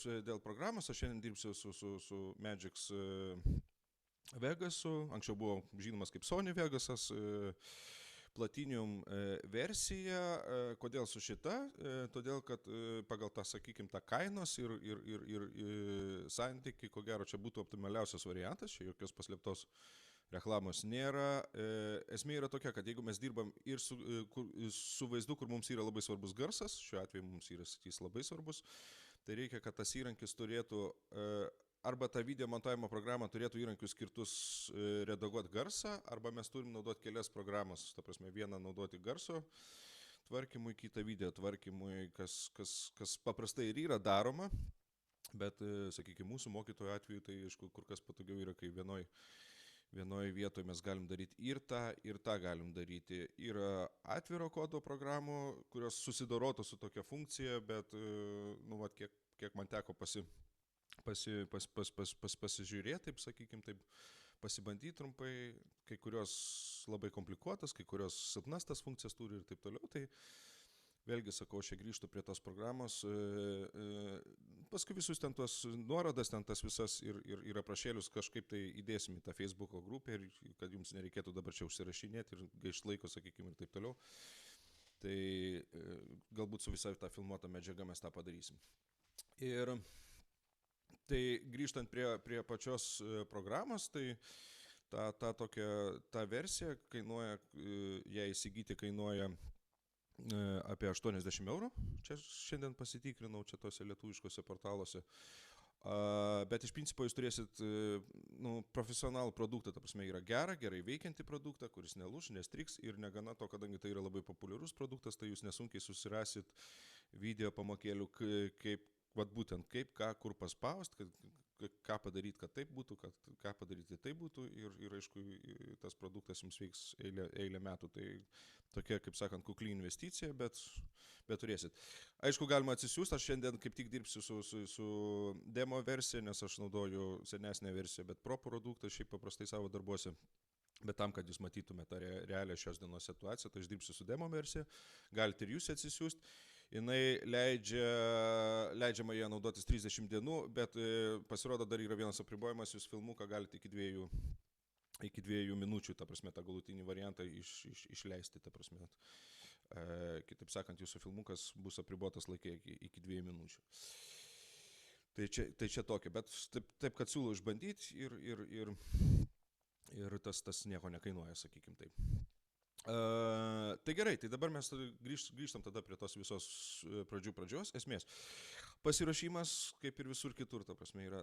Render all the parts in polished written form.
Dėl programos aš šiandien dirbsiu su Magix Vegasu, anksčiau buvo žinomas kaip Sony Vegasas, Platinum versija. Kodėl su šita? Todėl, kad pagal tą, sakykime, tą kainos ir santyki, ko gero, čia būtų optimaliausias variantas, čia jokios paslėptos reklamos nėra. Esmė yra tokia, kad jeigu mes dirbam ir su vaizdu, kur mums yra labai svarbus garsas, šiuo atveju mums yra jis labai svarbus, tai reikia, kad tas įrankis turėtų, arba ta video montavimo programa turėtų įrankius skirtus redaguoti garsą, arba mes turim naudoti kelias programas, ta prasme, vieną naudoti garso tvarkymui, kitą video tvarkymui, kas paprastai ir yra daroma, bet, sakykime, mūsų mokytojų atveju tai, aišku, kur kas patogiau yra, kai vienoje vietoje mes galim daryti ir tą galim daryti. Yra atviro kodo programų, kurios susidorotų su tokia funkcija, bet, nu, vat, kiek man teko pasižiūrėti, taip sakykim, taip pasibandyti trumpai, kai kurios labai komplikuotas, kai kurios silpnas tas funkcijas turi ir taip toliau, tai vėlgi, sakau, aš grįžtu prie tos programos, paskui visus ten tuos nuorodas, ten tas visas ir aprašėlius kažkaip tai įdėsim į tą Facebook'o grupę, ir kad jums nereikėtų dabar čia užsirašinėti ir gaišt laiko, sakykime, ir taip toliau. Tai galbūt su visai tą filmuotą medžiagą mes tą padarysim. Ir tai grįžtant prie pačios programos, tai ta versija kainuoja, ją įsigyti kainuoja apie 80 eurų, čia šiandien pasitikrinau, čia tose lietuviškose portaluose, bet iš principo jūs turėsit profesionalų produktą, ta prasme yra gerai veikiantį produktą, kuris nelūš, nestriks, ir negana to, kadangi tai yra labai populiarus produktas, tai jūs nesunkiai susirasit video pamokėlių, būtent kaip, ką, kur paspaust, ką padaryti, kad taip būtų, ką padaryti taip būtų, ir aišku, tas produktas jums veiks eilę metų. Tai tokia, kaip sakant, kukli investicija, bet turėsit. Aišku, galima atsisiųsti, aš šiandien kaip tik dirbsiu su demo versija, nes aš naudoju senesnę versiją, bet pro produktą šiaip paprastai savo darbuose. Bet tam, kad jūs matytumėte tą realią šios dienos situaciją, tai aš dirbsiu su demo versija, galite ir jūs atsisiųsti. Jinai leidžiama ją naudotis 30 dienų, bet pasirodo dar yra vienas apribojimas, jūs filmuką galite iki 2 minučių, ta prasme, tą galutinį variantą išleisti, ta prasme. Kitaip sakant, jūsų filmukas bus apribotas laikė iki 2 minučių. Tai čia tokia, bet taip, kad siūlau išbandyti ir tas nieko nekainuoja, sakykim taip. Tai gerai, tai dabar mes grįžtam tada prie tos visos pradžios esmės. Pasiruošimas, kaip ir visur kitur, ta prasme, yra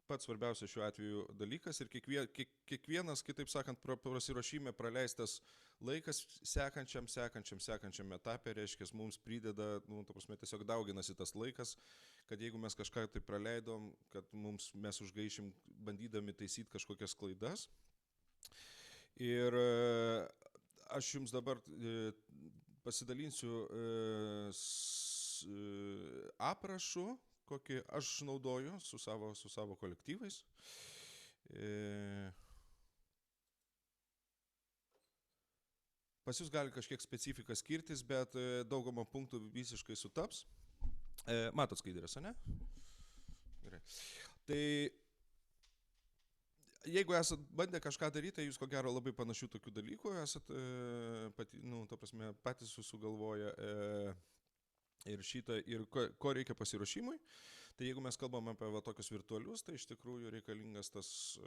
pats svarbiausias šiuo atveju dalykas, ir kiekvienas, kitaip sakant, pasiruošime praleistas laikas sekančiam etape, reiškia, mums prideda, ta prasme, tiesiog dauginasi tas laikas, kad jeigu mes kažką tai praleidom, kad mes užgaišim bandydami taisyti kažkokias klaidas. Ir aš jums dabar pasidalinsiu aprašu, kokį aš naudoju su savo kolektyvais. Pas jūs gali kažkiek specifika skirtis, bet daugumą punktų visiškai sutaps. Matot skaidrės, ne? Gerai. Tai jeigu esat bandę kažką daryti, tai jūs ko gero labai panašių tokių dalykų esat patys sugalvoję ir šitą, ir ko reikia pasiruošimui. Tai jeigu mes kalbam apie tokius virtualius, tai iš tikrųjų reikalingas tas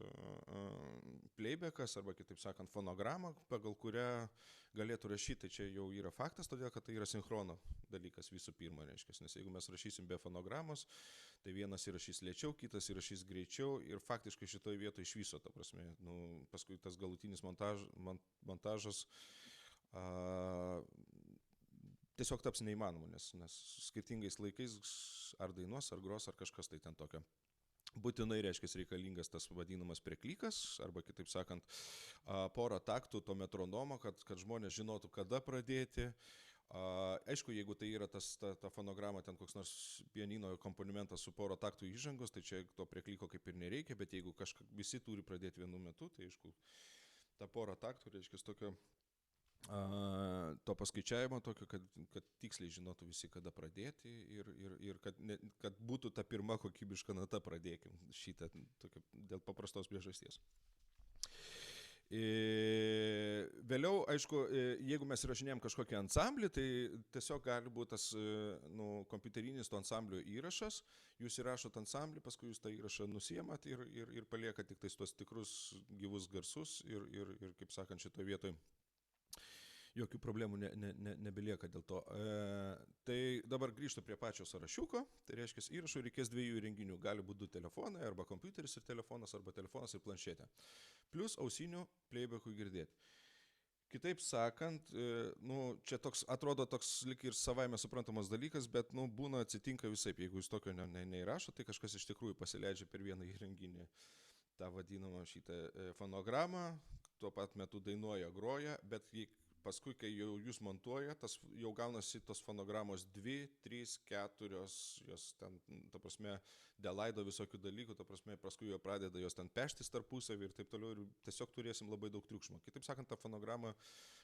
playbackas, arba kitaip sakant fonograma, pagal kurią galėtų rašyti. Tai čia jau yra faktas, todėl kad tai yra sinchrono dalykas visų pirma, reiškia. Nes jeigu mes rašysim be fonogramos, tai vienas įrašys lėčiau, kitas įrašys greičiau, ir faktiškai šitoje vietoje iš viso, ta prasme, paskui tas galutinis montažas tiesiog taps neįmanomu, nes skirtingais laikais ar dainuos, ar gros, ar kažkas tai ten tokio. Būtinai, reiškia, reikalingas tas vadinamas preklykas, arba kitaip sakant, porą taktų to metronomo, kad žmonės žinotų, kada pradėti. Aišku, jeigu tai yra ta fonograma, ten koks nors pianino akompanimentas su poro taktų įžangos, tai čia to preklyko kaip ir nereikia, bet jeigu visi turi pradėti vienu metu, tai aišku, ta porą taktų, reiškia, tokio to paskaičiavimo tokio, kad tiksliai žinotų visi, kada pradėti ir kad būtų ta pirma kokybiška nata, pradėkim šitą tokio, dėl paprastos priežasties. Vėliau, aišku, jeigu mes įrašinėjom kažkokį ansamblį, tai tiesiog gali būti tas kompiuterinis to ansamblio įrašas, jūs įrašot ansamblį, paskui jūs tą įrašą nusiemat ir paliekat tik tais tuos tikrus gyvus garsus ir kaip sakant, šitoje vietoje jokių problemų nebelieka dėl to. Tai dabar grįžtu prie pačio sąrašiuko, tai reiškia, įrašų reikės 2 įrenginių, gali būti 2 telefonai, arba kompiuteris ir telefonas, arba telefonas ir planšetė, plus ausinių playbackui girdėti. Kitaip sakant, čia toks, atrodo toks lik ir savaime suprantamas dalykas, bet būna atsitinka visaip, jeigu jūs tokio neįrašo, tai kažkas iš tikrųjų pasileidžia per vieną įrenginį tą vadinamą šitą fonogramą, tuo pat metu dainuoja, groja, bet paskui, kai jau jūs montuoja, jau gaunasi tos fonogramos 2, 3, 4, jos ten, ta prasme, delaido visokių dalykų, ta prasme, paskui jo pradeda jos ten peštis tarpusavį ir taip toliau, ir tiesiog turėsim labai daug triukšmo. Kitaip sakant, ta fonograma,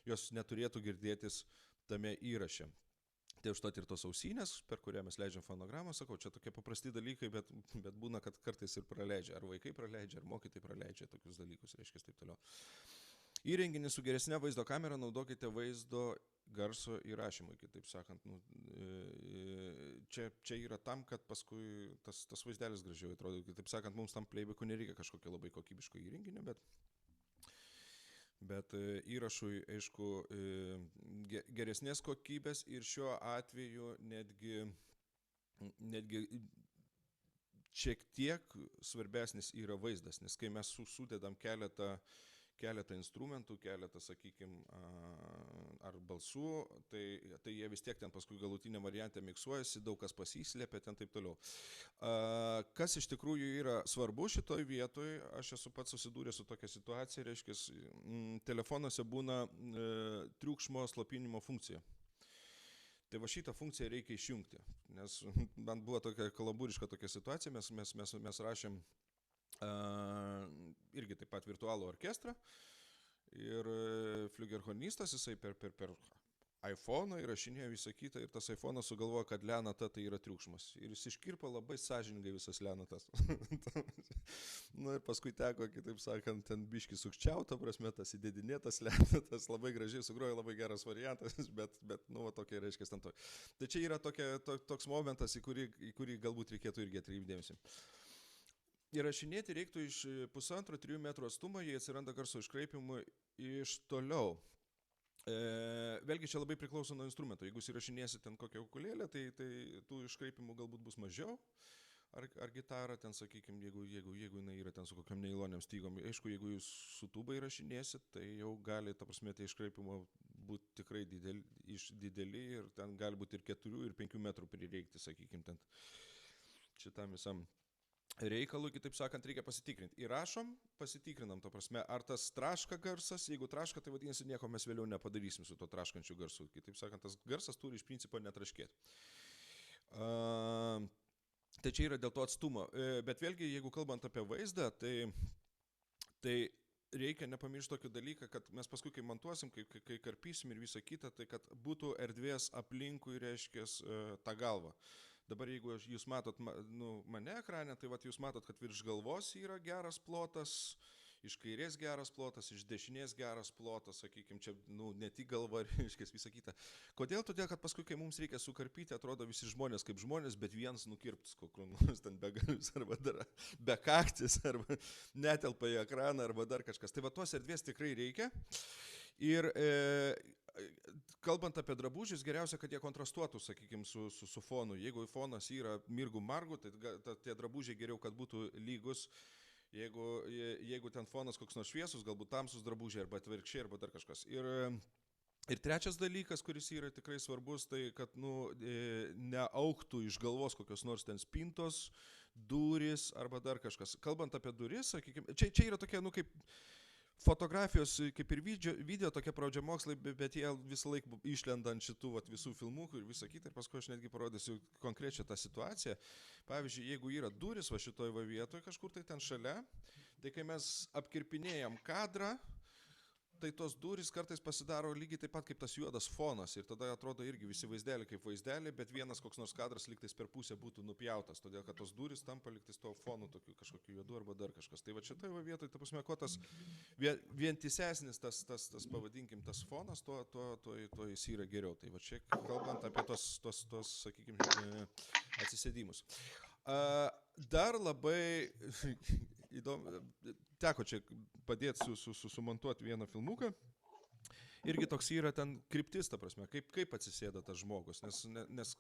jos neturėtų girdėtis tame įraše. Tai užtat ir tos ausinės, per kurią mes leidžiam fonogramą, sakau, čia tokie paprasti dalykai, bet būna, kad kartais ir praleidžia, ar vaikai praleidžia, ar mokytojai praleidžia tokius dalykus, reiškia, taip toliau. Įrenginį su geresne vaizdo kamera naudokite vaizdo garso įrašymui, kitaip sakant. Čia yra tam, kad paskui tas vaizdelis gražiau atrodo. Kitaip sakant, mums tam playback'u nereikia kažkokio labai kokybiško įrenginio, bet įrašui, aišku, geresnės kokybės ir šiuo atveju netgi šiek tiek svarbesnis yra vaizdas, nes kai mes sudedam keletą instrumentų, keletą, sakykime, ar balsų, tai jie vis tiek ten paskui galutinė variantė miksuojasi, daug kas pasislėpia, ten taip toliau. Kas iš tikrųjų yra svarbu šitoj vietoj, aš esu pats susidūręs su tokia situacija, reiškia, telefonuose būna triukšmo slopinimo funkcija. Tai va šitą funkciją reikia išjungti, nes man buvo tokia kalabūriška tokia situacija, mes rašėm irgi taip pat virtualų orkestrą ir fliugelhornistas, jisai per iPhone'ą įrašinėjo visą kitą ir tas iPhone'as sugalvojo, kad lenata tai yra triukšmas ir jis iškirpo labai sąžiningai visas lenatas. Ir paskui teko, kitaip sakant, ten biškį sukčiauta, prasme, tas įdėdinėtas lenatas, labai gražiai sugrojo, labai geras variantas, bet tokia reiškia ten to. Tai čia yra toks momentas, į kurį galbūt reikėtų irgi atkreipti dėmesį. Įrašinėti reiktų iš 1,5–3 metrų atstumą, jei atsiranda garso iškraipimų iš toliau. Vėlgi čia labai priklauso nuo instrumento. Jeigu įrašinėsi ten kokią ukulėlę, tai tų iškraipimų galbūt bus mažiau. Ar gitarą ten, sakykime, jeigu jinai yra ten su kokiam neiloniam stygom. Aišku, jeigu jūs su tuba įrašinėsit, tai jau gali, ta prasme, tai iškraipimo būti tikrai dideli ir ten gali būti ir 4 ir 5 metrų prireikti, sakykime, ten šitam visam reikalui, kitaip sakant, reikia pasitikrinti. Įrašom, pasitikrinam, to prasme, ar tas traška garsas, jeigu traška, tai vadinasi, nieko mes vėliau nepadarysim su to traškančiu garsu. Kitaip sakant, tas garsas turi iš principo netraškėti. Tai čia yra dėl to atstumo. Bet vėlgi, jeigu kalbant apie vaizdą, tai reikia nepamiršti tokį dalyką, kad mes paskui, kai montuosim, kai karpysim ir visą kitą, tai kad būtų erdvės aplinkui, reiškia, tą galvą. Dabar jeigu jūs matot mane ekrane, tai jūs matot, kad virš galvos yra geras plotas, iš kairės geras plotas, iš dešinės geras plotas, sakykime, čia ne tik galva, reiškia, visą kitą. Kodėl? Todėl, kad paskui, kai mums reikia sukarpyti, atrodo visi žmonės kaip žmonės, bet vienas nukirptas, kokiu nors ten begalius, arba dar bekaktis, arba netelpa į ekraną, arba dar kažkas. Tai tos erdvės tikrai reikia. Ir kalbant apie drabužius, geriausia, kad jie kontrastuotų, sakykime, su fonu. Jeigu fonas yra mirgų margų, tai tie drabužiai geriau, kad būtų lygus. Jeigu ten fonas koks nors šviesus, galbūt tamsus drabužiai, arba atvirkščiai, arba dar kažkas. Ir trečias dalykas, kuris yra tikrai svarbus, tai kad neauktų iš galvos kokios nors ten spintos, durys, arba dar kažkas. Kalbant apie duris, sakykime, čia yra tokia, kaip fotografijos, kaip ir video tokie pradžiamokslai, bet jie visą laiką išlenda ant šitų visų filmukų ir visą kitą. Ir paskui aš netgi parodysiu konkrečią tą situaciją. Pavyzdžiui, jeigu yra duris šitoj vietoje kažkur tai ten šalia, tai kai mes apkirpinėjam kadrą, tai tos durys kartais pasidaro lygiai taip pat kaip tas juodas fonas ir tada atrodo irgi visi vaizdeliai kaip vaizdeliai, bet vienas koks nors kadras lygtais per pusę būtų nupjautas, todėl kad tos durys tampa lygtais to fonu tokiu kažkokiu juodu arba dar kažkas. Tai va šitoje vietoje, ta prasme, kuo tas vientisesnis tas pavadinkim, tas fonas, tuo jis yra geriau. Tai va čia kalbant apie tos sakykime, atsisėdimus. Dar labai įdomu, teko čia padėti sumontuoti vieną filmuką. Irgi toks yra ten kryptis, ta prasme, kaip atsisėda tas žmogus, nes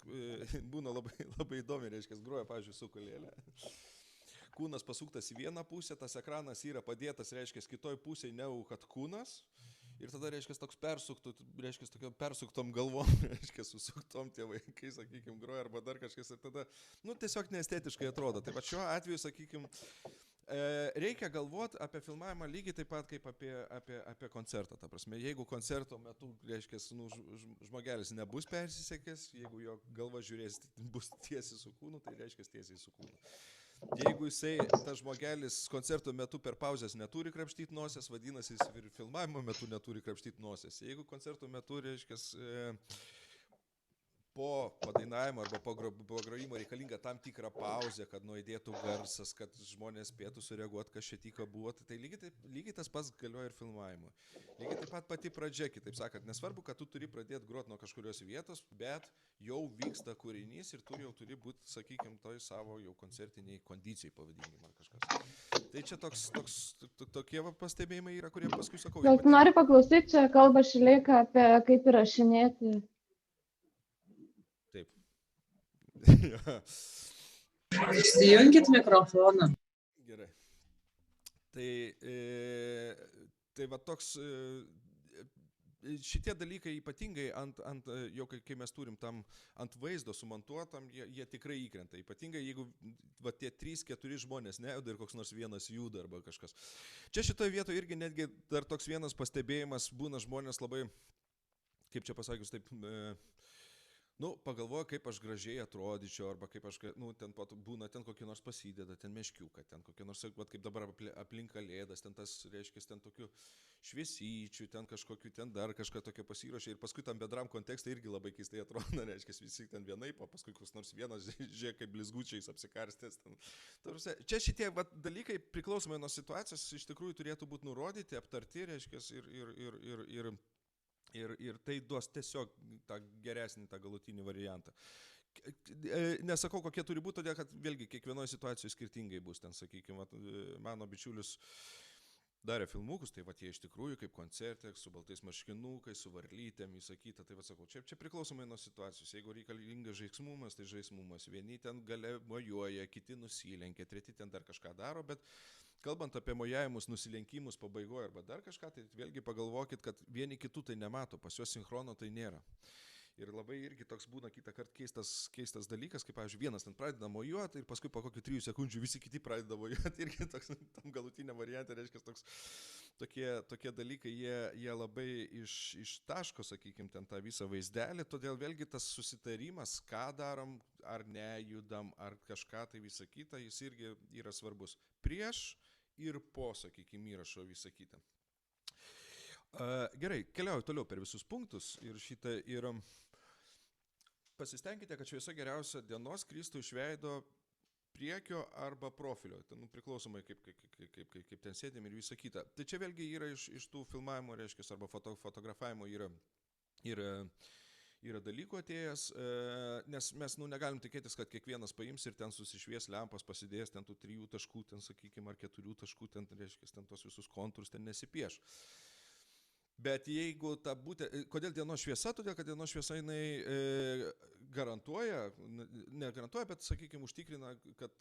būna labai įdomi, reiškia, groja, pavyzdžiui, su ukulėle. Kūnas pasuktas į vieną pusę, tas ekranas yra padėtas, reiškia, kitoj pusėje negu kad kūnas. Ir tada, reiškia, toks persuktom galvom, reiškia, susuktom tie vaikai, sakykime, groja arba dar kažkas. Ir tada, tiesiog neestetiškai atrodo. Tai va šiuo atveju, sakykime, reikia galvoti apie filmavimą lygiai taip pat kaip apie koncertą. Ta prasme, jeigu koncerto metu, reiškia, žmogelis nebus persisekęs, jeigu jo galva žiūrės, bus tiesiai su kūnu, tai reiškia tiesiai su kūnu. Jeigu tas žmogelis koncerto metu per pauzes neturi krapštyti nosies, vadinasi, jis ir filmavimo metu neturi krapštyti nosies. Jeigu koncerto metu, reiškia, po padainavimo arba po grojimo reikalinga tam tikrą pauzę, kad nuaidėtų garsas, kad žmonės spėtų sureaguoti, kas čia tik buvo, tai lygiai tas pats galioja ir filmavimui. Lygiai taip pat pati pradžia, kitaip sakant, nesvarbu, kad tu turi pradėti groti nuo kažkurios vietos, bet jau vyksta kūrinys ir tu jau turi būti, sakykime, toj savo jau koncertiniai kondicijai, pavadinkime, ar kažkas. Tai čia tokie pastebėjimai yra, kurie paskui sakau. Gal tu nori paklausyti, čia kalba Šileika apie kaip įrašinėti. Taip. Įsijunkit mikrofoną. Gerai. Tai va toks, šitie dalykai ypatingai jau kai mes turim tam ant vaizdo sumontuotam, jie tikrai įkrenta. Ypatingai jeigu va tie 3-4 žmonės nejuda ir koks nors vienas juda arba kažkas. Čia šitoje vietoje irgi netgi dar toks vienas pastebėjimas, būna žmonės labai, kaip čia pasakius, taip... pagalvoja, kaip aš gražiai atrodyčiau, arba kaip aš, ten būna ten kokį nors pasideda, ten meškiuką, ten kokį nors, kaip dabar aplink kalėdas, ten tas, reiškia, ten tokių šviesyčių, ten kažkokių, ten dar kažką tokio pasiruošia ir paskui tam bendram kontekste irgi labai keistai atrodo, reiškia, visi ten vienaip, o paskui koks nors vienas, žiūrėk, kaip blizgučiais apsikarstęs. Čia šitie dalykai priklausomai nuo situacijos iš tikrųjų turėtų būti nurodyti, aptarti, reiškia, ir tai duos tiesiog tą geresnį, tą galutinį variantą. Nesakau, kokie turi būti, todėl kad vėlgi kiekvienoje situacijoje skirtingai bus. Ten, sakykime, mano bičiulis darė filmukus, tai jie iš tikrųjų kaip koncerte, su baltais marškinukais, su varlytėm, įsakyta. Tai sakau, čia priklausomai nuo situacijos. Jeigu reikalingas žaismumas, tai žaismumas. Vieni ten gale mojuoja, kiti nusilenkia, treti ten dar kažką daro, bet kalbant apie mojavimus, nusilenkimus pabaigoje arba dar kažką, tai vėlgi pagalvokit, kad vieni kitų tai nemato, pas juos sinchrono tai nėra. Ir labai irgi toks būna kitą kartą keistas dalykas, kaip, pavyzdžiui, vienas ten pradeda mojuoti ir paskui po kokių 3 sekundžių visi kiti pradeda mojuoti. Irgi toks tam galutinė variantė, reiškia, tokie dalykai, jie labai ištaško, sakykime, ten tą visą vaizdelį, todėl vėlgi tas susitarimas, ką darom, ar nejudam, ar kažką tai visą kitą, jis irgi yra svarbus. Prieš ir po, sakykime, įrašo visą kitą. Gerai, keliauju toliau per visus punktus ir pasistengkite, kad šviesa geriausia dienos kristų iš veido priekio arba profilio, ten priklausomai kaip ten sėdėm ir visą kitą. Tai čia vėlgi yra iš tų filmavimo, reiškia, arba fotografavimo yra dalykų atėjęs, nes mes negalim tikėtis, kad kiekvienas paims ir ten susišvies lempas, pasidės ten tų 3 taškų, ten, sakykime, ar 4 taškų, ten, reiškia, ten tos visus kontūrus ten nesipieš. Bet jeigu kodėl dienos šviesa? Todėl, kad dienos šviesa jinai negarantuoja, bet, sakykime, užtikrina, kad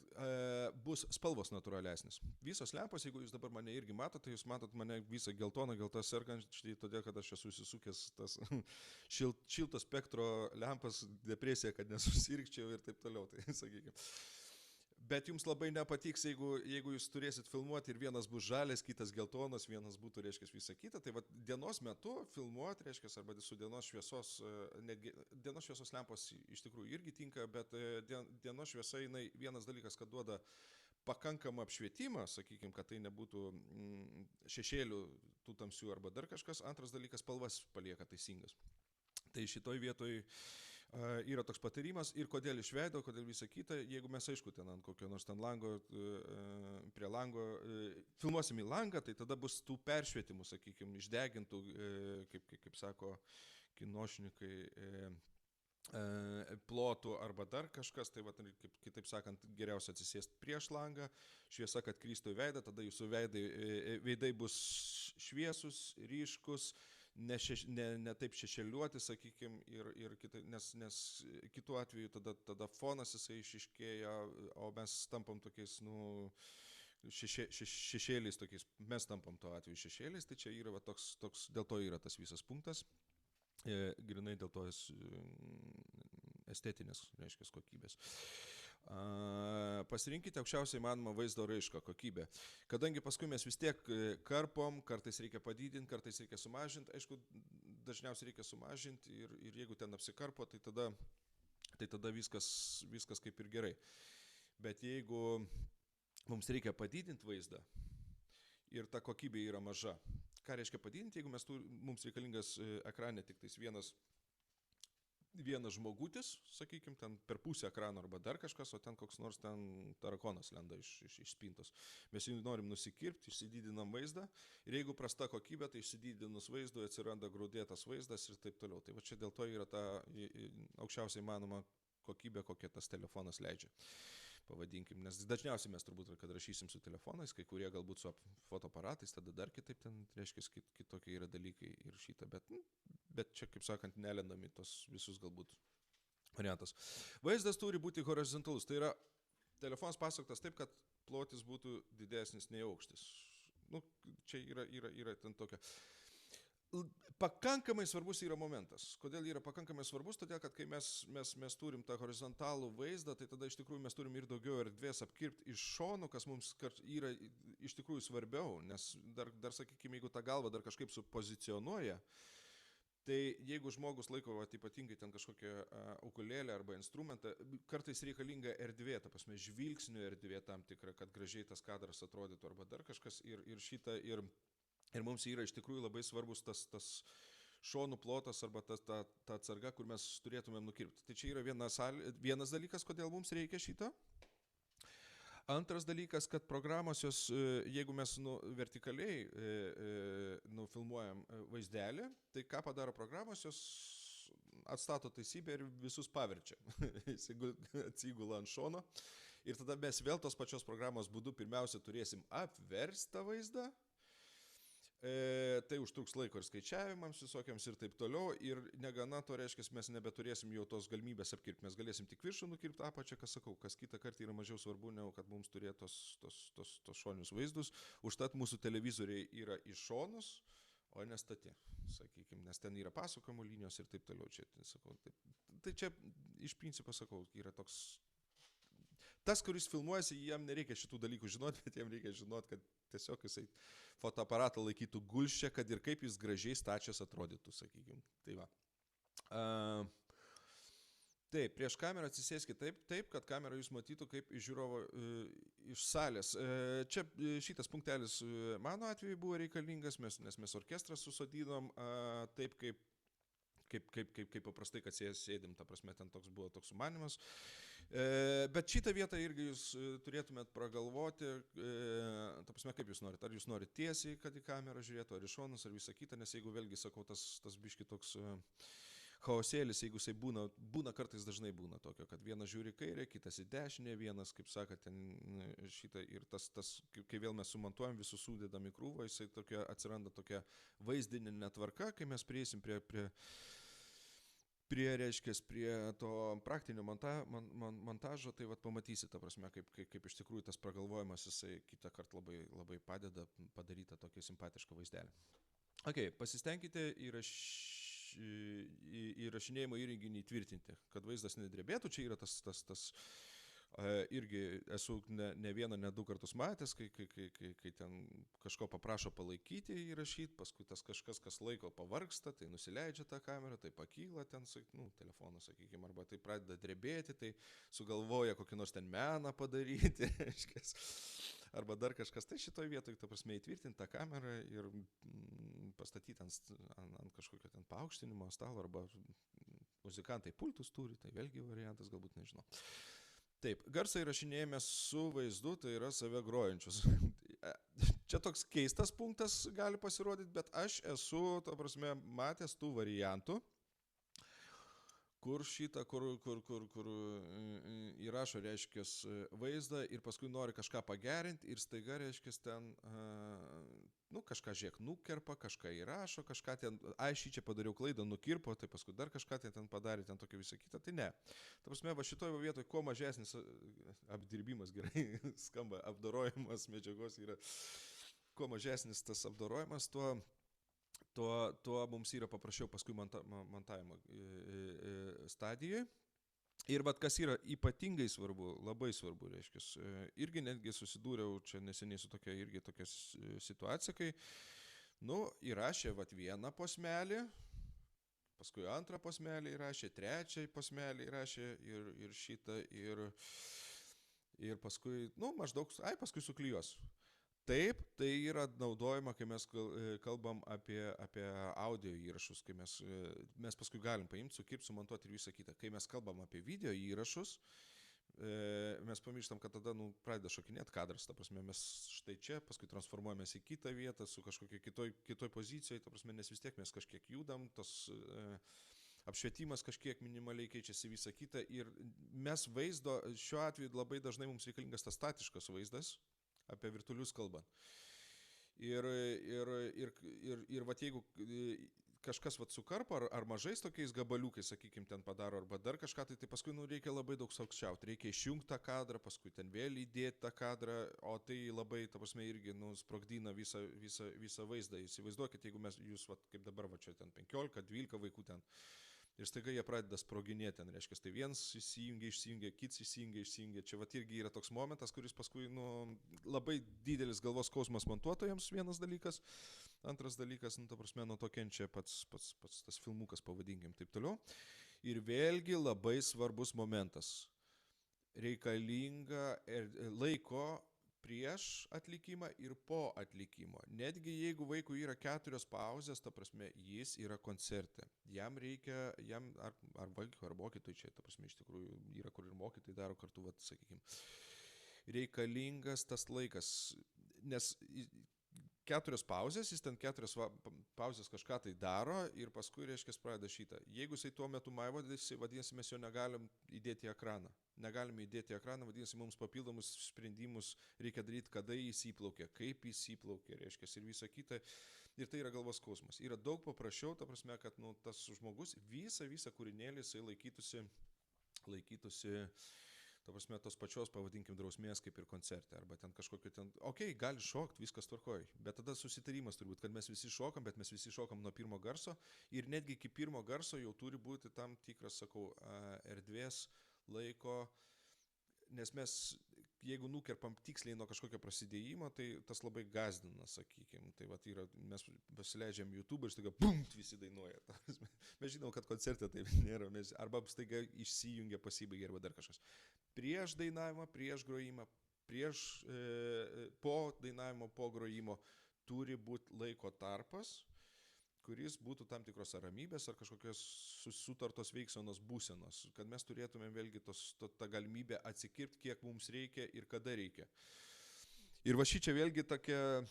bus spalvos natūralesnis. Visos lempos, jeigu jūs dabar mane irgi matote, tai jūs matot mane visą geltoną sergantį, todėl, kad aš esu įsisukęs tas šilto spektro lempas, depresija, kad nesusirgčiau ir taip toliau. Tai, sakykime. Bet jums labai nepatiks, jeigu jūs turėsit filmuoti ir vienas bus žalias, kitas geltonas, vienas būtų, reiškia, visą kitą. Tai dienos metu filmuoti, reiškia, arba su dienos šviesos, netgi dienos šviesos lempos iš tikrųjų irgi tinka, bet dienos šviesa, jinai vienas dalykas, kad duoda pakankamą apšvietimą, sakykime, kad tai nebūtų šešėlių tų tamsių arba dar kažkas. Antras dalykas, spalvas palieka teisingas. Tai šitoj vietoj yra toks patarimas ir kodėl iš veido, kodėl visą kitą, jeigu mes aišku ten ant kokio nors ten lango, prie lango, filmuosim į langą, tai tada bus tų peršvietimų, sakykime, išdegintų, kaip sako kinošnikai, plotų arba dar kažkas, tai kitaip sakant, geriausia atsisėsti prieš langą, šviesa, kad kristų į veidą, tada jūsų veidai bus šviesus, ryškus, ne taip šešėliuoti, sakykime, nes kitu atveju tada fonas jisai išiškėja, o mes tampam tokiais, šešėliais tokiais, mes tampam tuo atveju šešėliais, tai čia yra toks, dėl to yra tas visas punktas. Grinai dėl to estetinės, reiškia, kokybės. Pasirinkite aukščiausiai įmanomą vaizdo raišką kokybę. Kadangi paskui mes vis tiek karpom, kartais reikia padidinti, kartais reikia sumažinti, aišku, dažniausiai reikia sumažinti ir jeigu ten apsikarpo, tai tada viskas kaip ir gerai. Bet jeigu mums reikia padidinti vaizdą ir ta kokybė yra maža, ką reiškia padidinti, jeigu mums reikalingas ekrane tik tais vienas žmogutis, sakykime, ten per pusę ekrano arba dar kažkas, o ten koks nors ten tarakonas lenda iš spintos. Mes jį norim nusikirpti, išsididinam vaizdą ir jeigu prasta kokybė, tai išsididinus vaizdui atsiranda grūdėtas vaizdas ir taip toliau. Tai va čia dėl to yra ta aukščiausiai įmanoma kokybė, kokia tas telefonas leidžia. Pavadinkim, nes dažniausiai mes turbūt, kad rašysim su telefonais, kai kurie galbūt su fotoaparatais, tada dar kitaip ten, reiškia, kitokie yra dalykai ir šitą, bet čia, kaip sakant, nelendami tos visus galbūt variantas. Vaizdas turi būti horizontalus, tai yra telefonas pasuktas taip, kad plotis būtų didesnis nei aukštis. Čia yra ten tokia. Pakankamai svarbus yra momentas. Kodėl yra pakankamai svarbus? Todėl, kad kai mes turim tą horizontalų vaizdą, tai tada iš tikrųjų mes turim ir daugiau erdvės apkirpti iš šonų, kas mums yra iš tikrųjų svarbiau, nes dar sakykime, jeigu tą galvą dar kažkaip supozicionuoja, tai jeigu žmogus laiko ypatingai ten kažkokią ukulėlę arba instrumentą, kartais reikalinga erdvė, ta prasme, žvilgsnio erdvė tam tikra, kad gražiai tas kadras atrodytų arba dar kažkas ir mums yra iš tikrųjų labai svarbus tas šonų plotas arba ta atsarga, kur mes turėtumėm nukirpti. Tai čia yra vienas dalykas, kodėl mums reikia šito. Antras dalykas, kad programos jos, jeigu mes vertikaliai filmuojam vaizdelį, tai ką padaro programos, jos atstato taisybę ir visus paverčia. Jis atsigula ant šono. Ir tada mes vėl tos pačios programos būdu pirmiausia turėsim apverstą vaizdą. Tai užtruks laiko ir skaičiavimams visokiams ir taip toliau ir negana to reiškia, mes nebeturėsim jau tos galimybės apkirpti, mes galėsim tik viršų nukirpti apačią, kas kitą kartą yra mažiau svarbu, negu kad mums turėtų tos šoninius vaizdus, užtat mūsų televizoriai yra į šonus, o ne stati, sakykime, nes ten yra pasukamo linijos ir taip toliau. Tai čia iš principo, sakau, yra toks. Tas, kuris filmuojasi, jam nereikia šitų dalykų žinoti, bet jam reikia žinoti, kad tiesiog jisai fotoaparatą laikytų gulščią, kad ir kaip jis gražiai stačias atrodytų, sakykime. Tai va. Taip, prieš kamerą atsisėskite taip, kad kamera jūs matytų kaip iš žiūrovo iš salės. Čia šitas punktelis mano atveju buvo reikalingas, nes mes orkestrą susodinom taip, kaip paprastai, kad sėdim, ta prasme, ten buvo toks sumanymas. Bet šitą vietą irgi jūs turėtumėt pragalvoti, ta prasme, kaip jūs norite. Ar jūs norite tiesiai, kad į kamerą žiūrėtų, ar iš šonus, ar visą kitą, nes jeigu vėlgi, sakau, tas biški toks chaosėlis, jeigu jisai būna kartais dažnai būna tokio, kad vienas žiūri kairę, kitas į dešinę, vienas, kaip sakot, ten šitą ir tas, kai vėl mes sumontuojam, visus sudedam į krūvą, jisai atsiranda tokia vaizdinė netvarka, kai mes prieisim prie to praktinio montažo, tai vat pamatysi, ta prasme, kaip iš tikrųjų tas pragalvojimas, jisai kitą kartą labai, labai padeda padaryti tokį simpatišką vaizdelį. Ok, pasistengkite įrašinėjimo įrenginį įtvirtinti, kad vaizdas nedrebėtų, čia yra tas Irgi esu ne vieną, ne du kartus matęs, kai ten kažko paprašo palaikyti įrašyti, paskui tas kažkas, kas laiko pavargsta, tai nusileidžia tą kamerą, tai pakyla ten, telefoną, sakykime, arba tai pradeda drebėti, tai sugalvoja kokį nors ten meną padaryti, arba dar kažkas. Tai šitoj vietoj, ta prasme, įtvirtinti tą kamerą ir pastatyti ant kažkokio ten paaukštinimo stalo, arba muzikantai pultus turi, tai vėlgi variantas, galbūt nežinau. Taip, garsą įrašinėjame su vaizdu, tai yra save grojančius. Čia toks keistas punktas gali pasirodyti, bet aš esu, ta prasme, matęs tų variantų, kur įrašo, reiškia, vaizdą ir paskui nori kažką pagerinti ir staiga, reiškia, ten, kažką žiek nukerpa, kažką įrašo, kažką ten, šį čia padariau klaidą, nukirpo, tai paskui dar kažką ten padarė, ten tokio visą kitą, tai ne. Ta prasme, va šitoje vietoje, kuo mažesnis apdirbimas, gerai skamba, apdorojimas medžiagos yra, kuo mažesnis tas apdorojimas, tuo mums yra paprasčiau paskui montavimo stadijoje. Ir vat kas yra ypatingai svarbu, labai svarbu, reiškia, irgi netgi susidūriau čia neseniai su tokia situacija, kai, įrašė vat vieną posmelį, paskui antrą posmelį įrašė, trečią posmelį įrašė ir šitą, ir paskui, maždaug, paskui suklijos. Taip, tai yra naudojama, kai mes kalbam apie audio įrašus, kai mes paskui galim paimti, sukirpti, sumontuoti ir visą kitą. Kai mes kalbam apie video įrašus, mes pamirštam, kad tada pradeda šokinėti kadras, ta prasme, mes štai čia, paskui transformuojamės į kitą vietą, su kažkokia kitoj pozicijoje, ta prasme, nes vis tiek mes kažkiek judam, tos apšvietimas kažkiek minimaliai keičiasi visą kitą ir mes vaizdo, šiuo atveju labai dažnai mums reikalingas tas statiškas vaizdas, apie virtualius kalbant. Ir vat jeigu kažkas vat sukarpa ar mažais tokiais gabaliukais, sakykime, ten padaro arba dar kažką, tai paskui reikia labai daug saukščiauti. Reikia išjungti tą kadrą, paskui ten vėl įdėti tą kadrą, o tai labai, ta prasme, irgi sprogdina visą vaizdą. Įsivaizduokit, jeigu jūs, vat, kaip dabar, va čia ten 15-12 vaikų ten, ir staiga jie pradeda sproginėti, ten reiškia, tai vienas išsijungia, kits išsijungia. Čia vat irgi yra toks momentas, kuris paskui labai didelis galvos skausmas montuotojams, vienas dalykas. Antras dalykas, ta prasme, nuo to kenčia pats tas filmukas, pavadinkim, taip toliau. Ir vėlgi labai svarbus momentas. Reikalinga laiko prieš atlikimą ir po atlikimo. Netgi jeigu vaikui yra 4 pauzės, ta prasme, jis yra koncerte. Jam reikia, ar vaikui, ar mokytojui čia, ta prasme, iš tikrųjų yra, kur ir mokytojai daro kartu, vat, sakykime. Reikalingas tas laikas, nes 4 pauzės, jis ten 4 pauzės kažką tai daro ir paskui, reiškia, pradeda šitą. Jeigu jisai tuo metu vadinasi, mes jo negalim įdėti į ekraną. Negalime įdėti į ekraną, vadinasi, mums papildomus sprendimus reikia daryti, kada jis įplaukia, kaip jis įplaukia, reiškia, ir visą kitą. Ir tai yra galvos skausmas. Yra daug paprasčiau, ta prasme, kad tas žmogus visą kūrinėlį jisai laikytųsi ta prasme, tos pačios, pavadinkim, drausmės kaip ir koncerte, arba ten kažkokio ten, gali šokti, viskas tvarkoj, bet tada susitarimas turbūt, kad mes visi šokam, bet mes visi šokam nuo pirmo garso ir netgi iki pirmo garso jau turi būti tam tikras, sakau, erdvės, laiko, nes mes, jeigu nukerpam tiksliai nuo kažkokio prasidėjimo, tai tas labai gazdina, sakykim, tai vat yra, mes pasileidžiam YouTube ir staiga, visi dainuoja, mes žinom, kad koncerte taip nėra, arba staiga išsijungia, pasibaigia, arba dar kažkas. Prieš dainavimą, prieš grojimą, po dainavimo, po grojimo turi būti laiko tarpas, kuris būtų tam tikros ramybės ar kažkokios sutartos veiksenos būsenos, kad mes turėtumėm vėlgi tą galimybę atsikirpti, kiek mums reikia ir kada reikia. Ir va šičia vėlgi tokia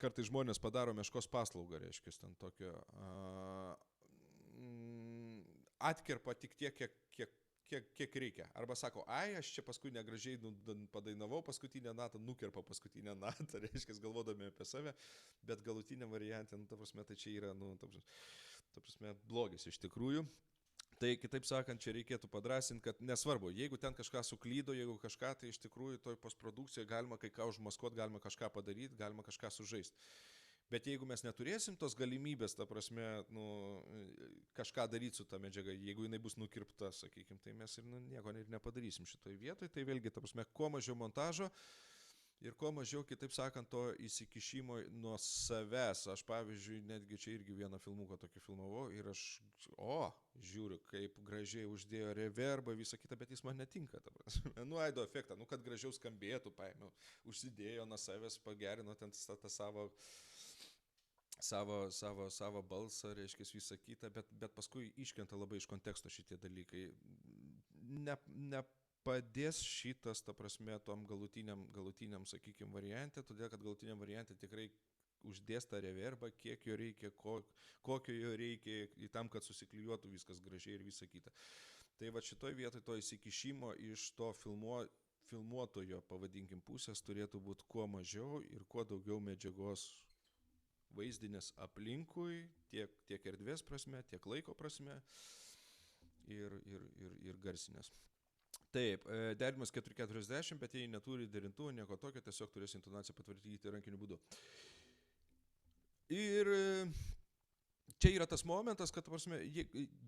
kartais žmonės padaro meškos paslaugą, reiškia, ten tokio atkerpa tik tiek, kiek reikia. Arba sako, aš čia paskui negražiai padainavau paskutinę natą, nukerpa paskutinę natą, reiškia, galvodami apie save, bet galutinė variantė, ta prasme, tai čia yra, ta prasme, blogis iš tikrųjų. Tai kitaip sakant, čia reikėtų padrasinti, kad nesvarbu, jeigu ten kažką suklydo, jeigu kažką, tai iš tikrųjų toj postprodukcijoje galima kai ką užmaskuoti, galima kažką padaryti, galima kažką sužaisti. Bet jeigu mes neturėsim tos galimybės, ta prasme, kažką daryti su ta medžiaga, jeigu jinai bus nukirpta, sakykime, tai mes ir nieko ir nepadarysim šitoje vietoje. Tai vėlgi, ta prasme, kuo mažiau montažo ir kuo mažiau, kitaip sakant, to įsikišimo nuo savęs. Aš, pavyzdžiui, netgi čia irgi vieną filmuką tokį filmavau ir aš, žiūriu, kaip gražiai uždėjo reverbą, visą kitą, bet jis man netinka. Aido efektą, kad gražiau skambėtų, paėmiau, užsidėjo nuo savęs, pagerino ten tą savo balsą, reiškia visą kitą, bet paskui iškrenta labai iš konteksto šitie dalykai. Nepadės šitas, ta prasme, tom galutiniam, sakykime, variante, todėl kad galutiniam variante tikrai uždės tą reverbą, kiek jo reikia, kokio jo reikia, tam, kad susiklijuotų viskas gražiai ir visą kitą. Tai va šitoj vietoj to įsikišimo iš to filmuotojo, pavadinkim, pusės turėtų būti kuo mažiau ir kuo daugiau medžiagos vaizdinės aplinkui, tiek erdvės prasme, tiek laiko prasme ir garsinės. Taip, derinimas 4:40, bet jei neturi derintuvų, nieko tokio, tiesiog turės intonaciją patvarkyti rankiniu būdu. Ir čia yra tas momentas, kad, ta prasme,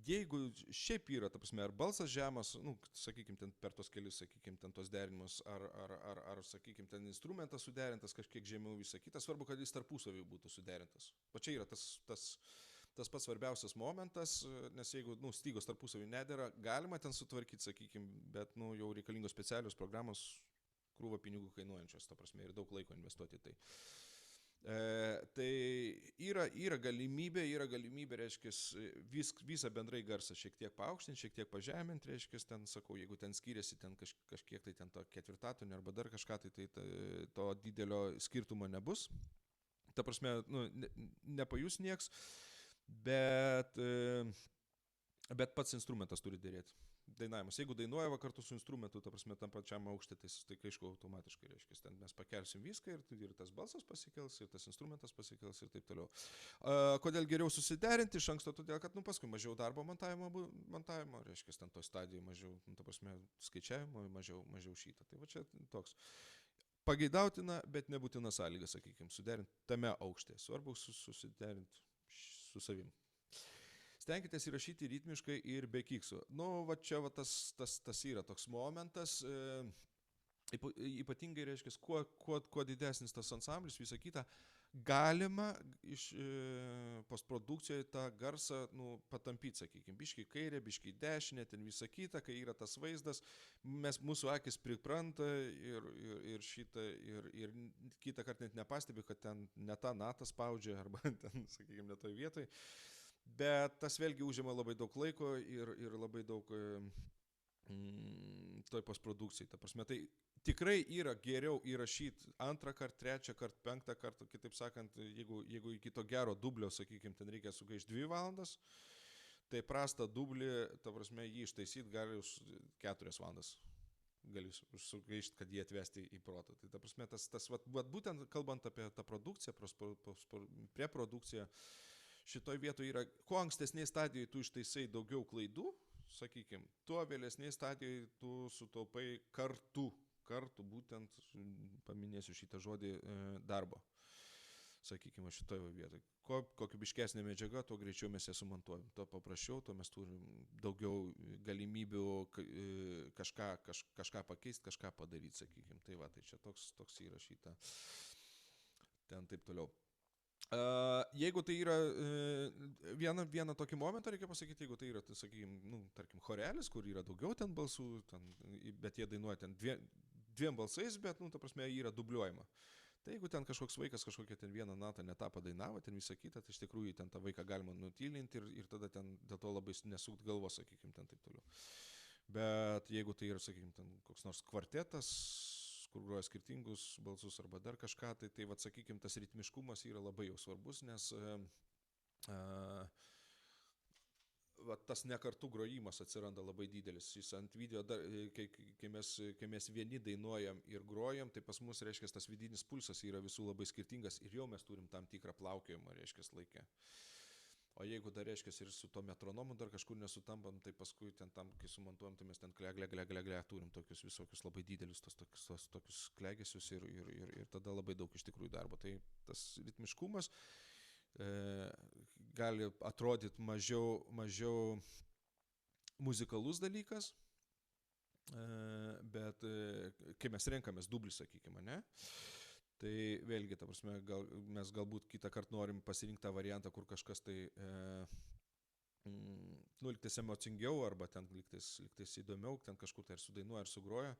jeigu šiaip yra, ta prasme, ar balsas žemas, sakykime, ten per tos kelius, sakykime, ten tos derinimus, ar sakykime, ten instrumentas suderintas kažkiek žemiau visą kitą, svarbu, kad jis tarpusavį būtų suderintas. O čia yra tas pats svarbiausias momentas, nes jeigu, stygos tarpusavį nedera, galima ten sutvarkyti, sakykime, bet, jau reikalingos specialios programos krūva pinigų kainuojančios, ta prasme, ir daug laiko investuoti tai. Tai yra galimybė, reiškia, visą bendrai garsą šiek tiek paaukštinti, šiek tiek pažeminti, reiškia, ten, sakau, jeigu ten skiriasi ten kažkiek tai ten to ketvirtatonio arba dar kažką, tai to didelio skirtumo nebus. Ta prasme, nepajus nieks, bet pats instrumentas turi dėrėti. Dainavimas. Jeigu dainuoja kartu su instrumentu, ta prasme, tam pačiam aukšte, tai aišku, automatiškai reiškia, ten mes pakelsim viską ir tas balsas pasikels, ir tas instrumentas pasikels ir taip toliau. Kodėl geriau susiderinti iš anksto? Todėl, kad paskui mažiau darbo montavimo, reiškia, ten to stadijų mažiau, ta prasme, skaičiavimo, mažiau šitą. Tai va čia toks pageidautina, bet nebūtina sąlyga, sakykime, suderinti tame aukšte. Svarbu susiderinti su savim. Stenkitės įrašyti ritmiškai ir be kiksų. Va čia tas yra toks momentas, ypatingai, reiškia, kuo didesnis tas ansamblis, visą kitą, galima iš postprodukcijoje tą garsą patampyti, sakykime, biškai kairė, biškai dešinė, ten visą kitą, kai yra tas vaizdas, mūsų akis pripranta ir kitą kartą net nepastebi, kad ten ne tą natą spaudžia arba ten, sakykime, ne toj vietoj. Bet tas vėlgi užima labai daug laiko ir labai daug toj postprodukcijai. Ta prasme, tai tikrai yra geriau įrašyti antrą kartą, trečią kartą, penktą kartą, kitaip sakant, jeigu iki to gero dublio, sakykime, ten reikia sugaišti 2 valandas, tai prastą dublį, ta prasme, jį ištaisyti gali už 4 valandas. Gali sugaišti, kad jį atvesti į protą. Tai ta prasme, būtent kalbant apie tą produkciją, preprodukciją, šitoj vietoje yra, kuo ankstesnėje stadijoje tu ištaisai daugiau klaidų, sakykime, tuo vėlesnėje stadijoje tu sutaupai kartu, būtent, paminėsiu šitą žodį, darbo, sakykime, šitoje vietoje. Kokybiškesnė medžiaga, tuo greičiau mes ją sumontuojam, tuo paprasčiau, tuo mes turim daugiau galimybių kažką pakeisti, kažką padaryti, sakykime. Tai va, tai čia toks yra šitą, ten taip toliau. Jeigu tai yra vieną tokį momentą, reikia pasakyti, jeigu tai yra, tai, sakykime, tarkim, chorelis, kur yra daugiau ten balsų, bet jie dainuoja ten dviem balsais, bet, ta prasme, yra dubliuojama. Tai jeigu ten kažkoks vaikas kažkokią ten vieną natą ne tą padainavo, ten visą kitą, tai iš tikrųjų ten tą vaiką galima nutylinti ir tada ten dėl to labai nesukt galvos, sakykime, ten taip toliau. Bet jeigu tai yra, sakykime, ten koks nors kvartetas, kur groja skirtingus balsus arba dar kažką, tai vat, sakykime, tas ritmiškumas yra labai jau svarbus, nes tas nekartų grojimas atsiranda labai didelis. Jis ant video, kai mes vieni dainuojam ir grojam, tai pas mus, reiškia, tas vidinis pulsas yra visų labai skirtingas ir jau mes turim tam tikrą plaukiojimą, reiškia, laikę. O jeigu dar reiškia ir su to metronomu dar kažkur nesutampam, tai paskui ten tam, kai sumontuojam, tai mes ten gle, turim tokius visokius labai didelius tokius klegesius ir tada labai daug iš tikrųjų darbo. Tai tas ritmiškumas gali atrodyti mažiau muzikalus dalykas, bet kai mes renkamės dublį, sakykime, ne? Tai vėlgi, ta prasme, mes galbūt kitą kartą norim pasirinkti tą variantą, kur kažkas tai liktais emocingiau arba ten liktais įdomiau, ten kažkur tai ir sudainuoja, ir sugroja.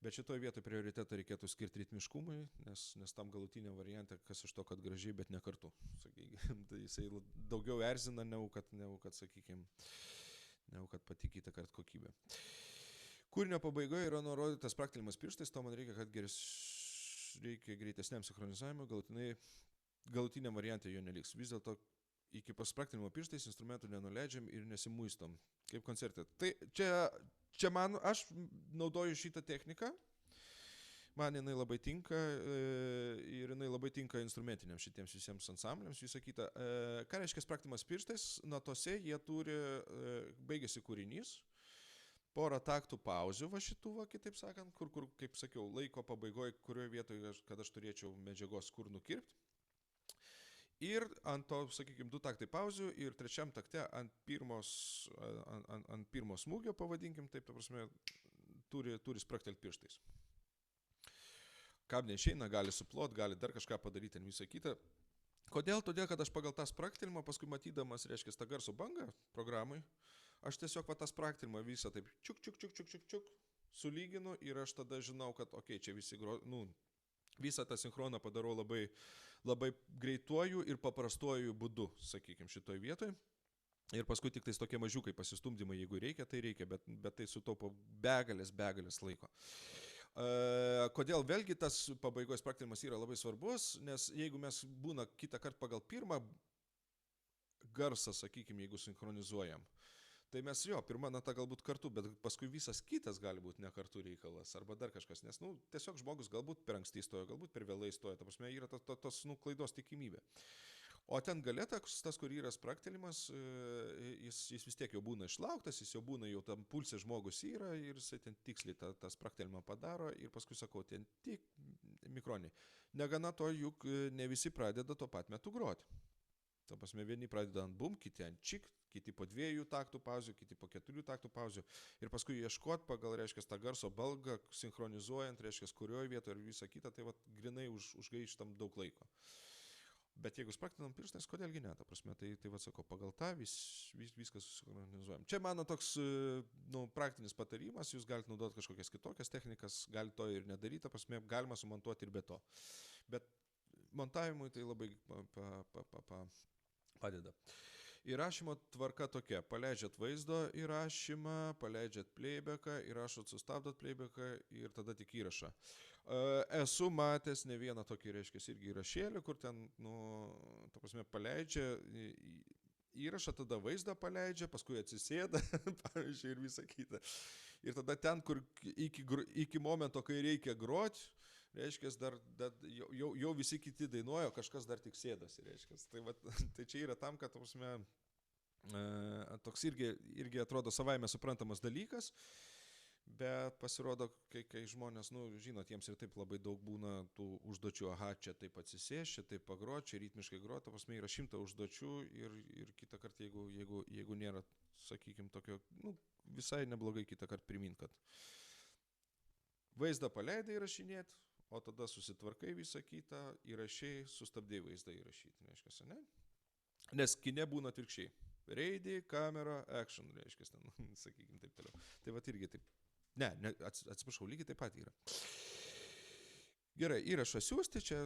Bet šitoje vietoje prioritetą reikėtų skirti ritmiškumui, nes tam galutiniam variantė, kas iš to, kad gražiai, bet ne kartu. Sakykime, tai jisai daugiau erzina, negu kad sakykime, negu kad pati kitą kartą kokybė. Kūrinio pabaigoje yra nurodytas spraktelimas pirštais, to man reikia, kad reikia greitesniam sinchronizavimui, galutiniam variantė jo neliks. Vis dėlto iki paspraktinimo pirštais instrumentų nenuleidžiam ir nesimuistom, kaip koncerte. Tai čia man, aš naudoju šitą techniką, man jinai labai tinka ir jinai labai tinka instrumentiniam šitiems visiems ansambliams, visą kitą. Ką reiškia spraktimas pirštais? Natose jie turi, baigėsi kūrinys, porą taktų pauzių va šitų, va, kitaip sakant, kur, kaip sakiau, laiko pabaigoje, kurioje vietoje, kad aš turėčiau medžiagos kur nukirpti. Ir ant to, sakykime, 2 taktai pauzių ir trečiam takte ant pirmo smūgio, pavadinkim, taip, ta prasme, turi spraktelti pirštais. Kam neišeina, gali suplot, gali dar kažką padaryti ir visą kitą. Kodėl? Todėl, kad aš pagal tą spraktelimą, paskui matydamas, reiškia, tą garso bangą programai, aš tiesiog va tą spraktelimą visą taip čiuk, sulyginu ir aš tada žinau, kad čia visi visą tą sinchroną padarau labai greituoju ir paprastuoju būdu, sakykime, šitoj vietoj. Ir paskui tik tais tokie mažiukai pasistumdymai, jeigu reikia, tai reikia, bet tai sutaupo begalės laiko. Kodėl vėlgi tas pabaigos spraktelimas yra labai svarbus, nes jeigu mes būna kitą kartą pagal pirmą garsą, sakykime, jeigu sinchronizuojam, tai mes pirma nata galbūt kartu, bet paskui visas kitas gali būti ne kartu reikalas, arba dar kažkas, nes, tiesiog žmogus galbūt per anksti stojo, galbūt per vėlai stojo, ta prasme, yra tos klaidos tikimybė. O ten gale tas, kur yra spraktelimas, jis vis tiek jau būna išlauktas, jis jau būna, jau tam pulse žmogus yra ir jisai ten tiksliai tą spraktelimą padaro ir paskui sakau, ten tik mikroniai. Negana to, juk ne visi pradeda tuo pat metu groti. Ta prasme, vieni pradeda ant bum, kiti ant čik, kiti po 2 taktų pauzių, kiti po 4 taktų pauzių. Ir paskui ieškot pagal, reiškia, tą garso balgą, sinchronizuojant, reiškia, kurioje vietoje ir visą kitą, tai grinai užgaištam daug laiko. Bet jeigu spraktinam pirštais, kodėlgi ne, ta prasme, tai sakau, pagal tą viskas susinchronizuojam. Čia mano toks praktinis patarimas, jūs galite naudoti kažkokias kitokias technikas, galite to ir nedaryti, ta prasme, galima sumontuoti ir be to. Bet montavimui tai labai padeda. Įrašymo tvarka tokia, paleidžiat vaizdo įrašymą, paleidžiat playbacką, įrašot, sustabdot playbacką ir tada tik įrašą. Esu matęs ne vieną tokį, reiškia, irgi įrašėlį, kur ten, ta prasme, paleidžia įrašą, tada vaizdą paleidžia, paskui atsisėda, pavyzdžiui, ir visą kitą. Ir tada ten, kur iki momento, kai reikia groti, reiškia, jau visi kiti dainuoja, kažkas dar tik sėdasi, reiškia. Tai čia yra tam, kad, toks irgi atrodo savaime suprantamas dalykas, bet pasirodo, kai žmonės, žinot, jiems ir taip labai daug būna tų užduočių, čia taip atsisės, čia taip pagrot, čia ritmiškai grot, ta prasme, yra 100 užduočių ir kitą kartą, jeigu nėra, sakykime, tokio, visai neblogai kitą kartą primint, kad vaizdą paleidai įrašinėti, o tada susitvarkai visą kitą, įrašiai, sustabdai vaizdą įrašyti, reiškia, ne? Nes kine būna atvirkščiai. Ready, kamera, action, reiškia, sakykime, taip toliau. Tai irgi taip. Ne, atsiprašau, lygiai taip pat yra. Gerai, įrašą siūsti, čia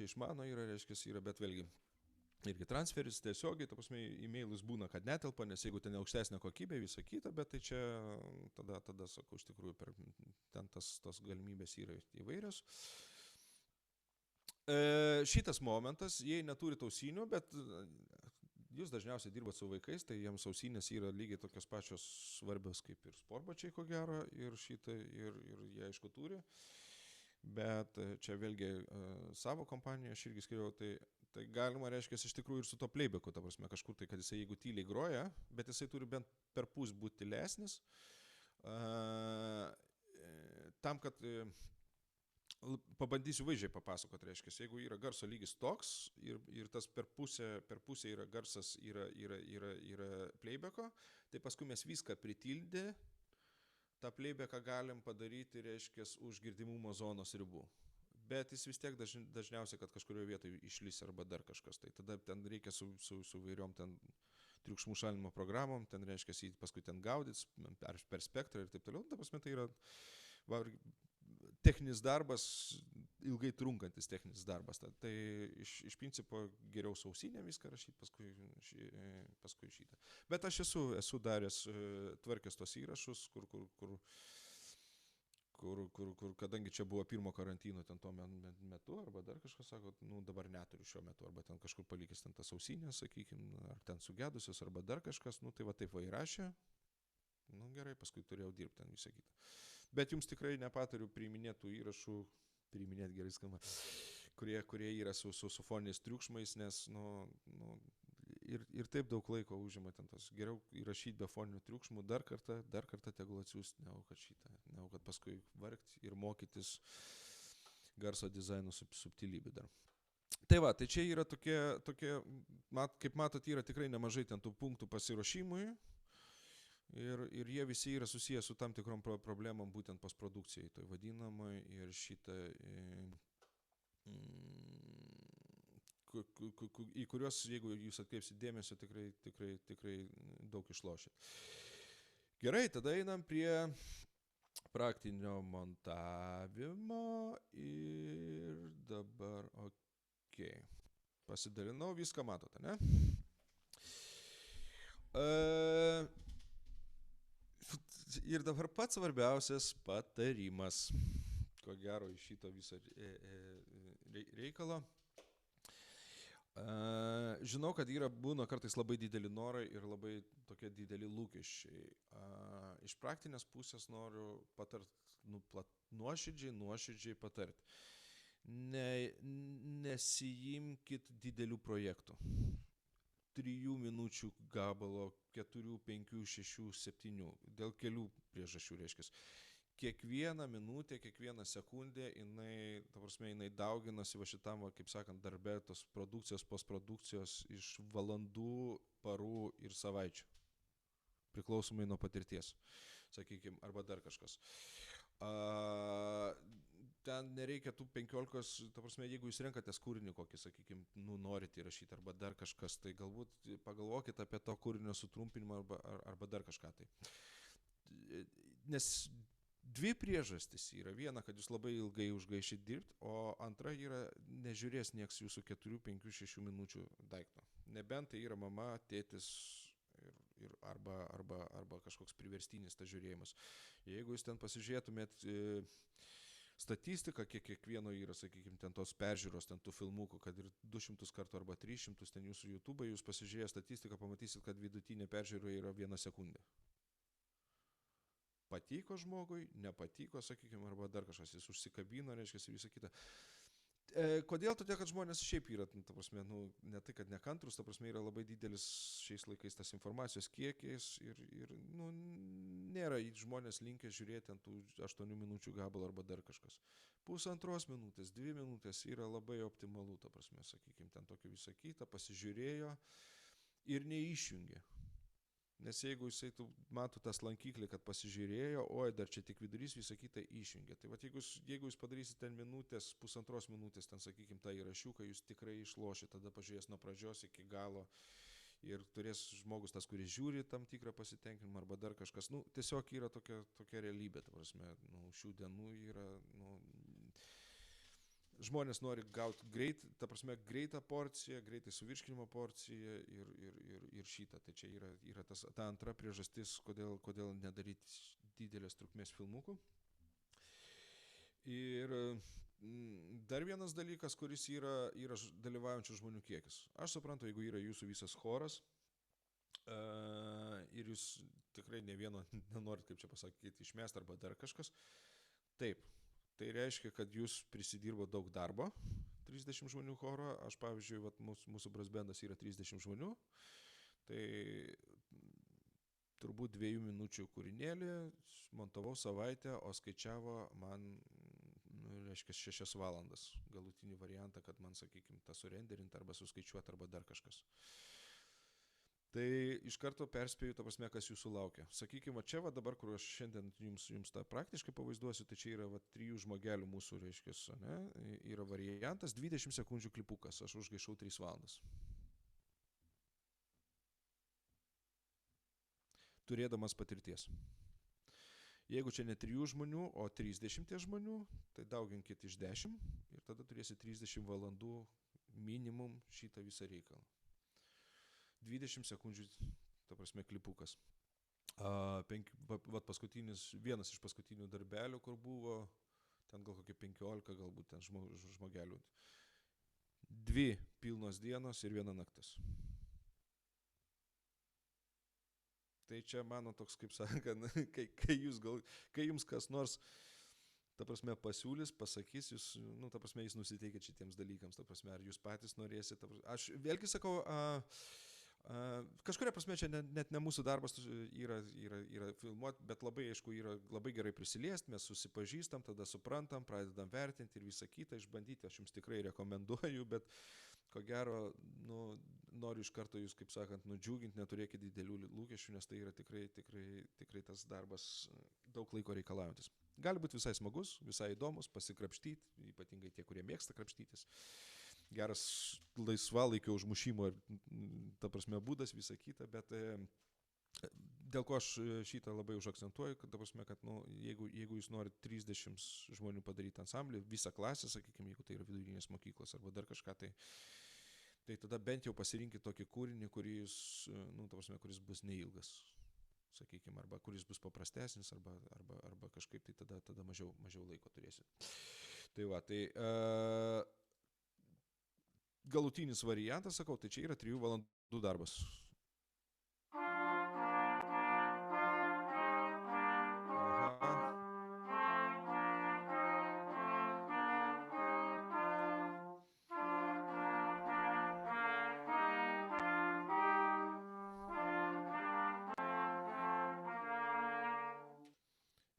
iš mano yra, reiškia, yra, bet vėlgi. Irgi transferis tiesiogiai, ta prasme, e-mailus būna, kad netelpa, nes jeigu ten aukštesnė kokybė, visą kitą, bet tai čia tada sakau, iš tikrųjų, ten tos galimybės yra įvairios. Šitas momentas, jei neturit ausinių, bet jūs dažniausiai dirbat su vaikais, tai jiems ausinės yra lygiai tokios pačios svarbios kaip ir sportbačiai, ko gero, ir jie aišku turi. bet čia vėlgi savo kompaniją aš irgi skiriau, tai galima, reiškia, iš tikrųjų ir su to playbacku, ta prasme, kažkur tai, kad jisai jeigu tyliai groja, bet jisai turi bent per pus būti tylesnis, tam, kad pabandysiu vaizdžiai papasakoti, reiškia, jeigu yra garso lygis toks ir tas per pusę yra garsas, yra playbacko, tai paskui mes viską pritildę, tą playbacką galim padaryti, reiškia, už girdimumo zonos ribų. Bet jis vis tiek dažniausiai, kad kažkurioje vietoje išlys arba dar kažkas. Tai tada ten reikia su vairiom ten triukšmų šalinimo programom, ten reiškia, jį paskui ten gaudys, per spektrą ir taip toliau. Ta prasme, tai yra techninis darbas, ilgai trunkantis techninis darbas. Tai iš principo geriau su ausinėm viską rašyti, paskui šitą. Bet aš esu daręs, tvarkęs tos įrašus, kur kadangi čia buvo pirmo karantino ten tuo metu, arba dar kažkas sako, dabar neturiu šiuo metu, arba ten kažkur palikęs ten tas ausinės, sakykime, ar ten sugedusios, arba dar kažkas, tai va taip va įrašė, gerai, paskui turėjau dirbti ten visą kitą. Bet jums tikrai nepatariu priiminėtų įrašų, priiminėti gerai skamba, kurie yra su foniniais triukšmais, nes ir taip daug laiko užima ten tos. Geriau įrašyti be foninių triukšmų dar kartą tegul atsiųsti, negu kad paskui vargti ir mokytis garso dizaino subtilybių dar. Tai va, tai čia yra tokie kaip matot, yra tikrai nemažai ten tų punktų pasiruošimui. Ir jie visi yra susiję su tam tikrom problemom būtent postprodukcijai, tai vadinamai, ir šitą, į kuriuos, jeigu jūs atkreipsit dėmesio, tikrai daug išlošit. Gerai, tada einam prie praktinio montavimo ir dabar, pasidalinau, viską matote, ne? Ir dabar pats svarbiausias patarimas, ko gero iš šito viso reikalo. Žinau, kad būna kartais labai dideli norai ir labai tokie dideli lūkesčiai. Iš praktinės pusės noriu patart, nuoširdžiai patart. Nesijimkit didelių projektų. 3 minučių gabalo, 4, 5, 6, 7, dėl kelių priežasčių, reiškia. Kiekvieną minutę, kiekvieną sekundę, jinai dauginasi va šitam, kaip sakant, darbe tos produkcijos, postprodukcijos iš valandų, parų ir savaičių. Priklausomai nuo patirties, sakykime, arba dar kažkas. Ten nereikia tų 15, ta prasme, jeigu jūs renkatės kūrinį kokį, sakykime, norite įrašyti arba dar kažkas, tai galbūt pagalvokite apie to kūrinio sutrumpinimą arba dar kažką tai. Nes 2 priežastys yra. Viena, kad jūs labai ilgai užgaišit dirbti, o antra yra, nežiūrės nieks jūsų 4, 5, 6 minučių daikto. Nebent tai yra mama, tėtis arba kažkoks priverstinis tas žiūrėjimas. Jeigu jūs ten pasižiūrėtumėt statistiką, kiekvieno yra, sakykime, ten tos peržiūros, ten tų filmukų, kad ir 200 kartų arba 300, ten jūsų YouTube, jūs pasižiūrėję statistiką, pamatysit, kad vidutinė peržiūra yra 1 sekundė. Patiko žmogui, nepatiko, sakykime, arba dar kažkas, jis užsikabino, reiškia, visą kitą. Kodėl? Todėl, kad žmonės šiaip yra, ta prasme, ne tai, kad nekantrus, ta prasme, yra labai didelis šiais laikais tas informacijos kiekis ir nėra žmonės linkę žiūrėti ant tų 8 minučių gabalą arba dar kažkas. 1,5 minutės, 2 minutės yra labai optimalu, ta prasme, sakykime, ten tokio visą kitą, pasižiūrėjo ir neišjungė. Nes jeigu jisai mato tas lankyklį, kad pasižiūrėjo, dar čia tik vidurys, visą kitą išjungia. Tai vat, jeigu jūs padarysite ten minutės, 1,5 minutės, ten sakykime, tą įrašiuką, jūs tikrai išlošite, tada pažiūrės nuo pradžios iki galo ir turės žmogus tas, kuris žiūri tam tikrą pasitenkinimą arba dar kažkas. Tiesiog yra tokia realybė, ta prasme, šių dienų yra, žmonės nori gauti greitą porciją, greitai suvirškinimo porciją ir šitą. Tai čia yra ta antra priežastis, kodėl nedaryti didelės trukmės filmukų. Ir dar vienas dalykas, kuris yra dalyvaujančių žmonių kiekis. Aš suprantu, jeigu yra jūsų visas choras ir jūs tikrai ne vieno nenorit, kaip čia pasakyti, išmest arba dar kažkas, taip. tai reiškia, kad jūs prisidirbo daug darbo, 30 žmonių choro, aš pavyzdžiui, vat, mūsų brasbendas yra 30 žmonių, tai turbūt 2 minučių kūrinėlį, montavau savaitę, o skaičiavo man, reiškia, 6 valandas galutinį variantą, kad man, sakykime, tą surenderinti arba suskaičiuoti arba dar kažkas. Tai iš karto perspėju, ta prasme, kas jūsų laukia. Sakykime, čia va dabar, kur aš šiandien jums tą praktiškai pavaizduosiu, tai čia yra va 3 žmogelių mūsų, reiškia, ne, yra variantas 20 sekundžių klipukas, aš užgaišau 3 valandas. Turėdamas patirties. Jeigu čia ne 3 žmonių, o 30 žmonių, tai dauginkit iš 10 ir tada turėsi 30 valandų minimum šitą visą reikalą. 20 sekundžių, ta prasme, klipukas. Vienas iš paskutinių darbelių, kur buvo, ten gal kokie 15, galbūt ten žmogelių. 2 pilnos dienos ir 1 naktis. Tai čia mano toks, kaip sakant, kai jums kas nors, ta prasme, pasiūlys, pasakys, jūs, nu, ta prasme, jūs nusiteikit šitiems dalykams, ta prasme, ar jūs patys norėsit. Aš vėlgi sakau, kažkuria prasme čia net ne mūsų darbas yra filmuoti, bet labai, aišku, yra labai gerai prisiliesti, mes susipažįstam, tada suprantam, pradedam vertinti ir visą kitą išbandyti, aš jums tikrai rekomenduoju, bet ko gero, nu, noriu iš karto jūs, kaip sakant, nudžiuginti, neturėkit didelių lūkesčių, nes tai yra tikrai tas darbas daug laiko reikalaujantis. Gali būti visai smagus, visai įdomus, pasikrapštyti, ypatingai tie, kurie mėgsta krapštytis. Geras laisvalaikio užmušimo ir, ta prasme, būdas, visą kitą, bet dėl ko aš šitą labai užakcentuoju, kad, ta prasme, kad nu, jeigu jūs norit 30 žmonių padaryti ansamblį, visą klasę, sakykime, jeigu tai yra vidurinės mokyklos arba dar kažką, tai tada bent jau pasirinkit tokį kūrinį, kuris, nu, ta prasme, kuris bus neilgas, sakykime, arba kuris bus paprastesnis, arba kažkaip tai tada mažiau laiko turėsit. Tai va, tai galutinis variantas, sakau, tai čia yra 3 valandų darbas.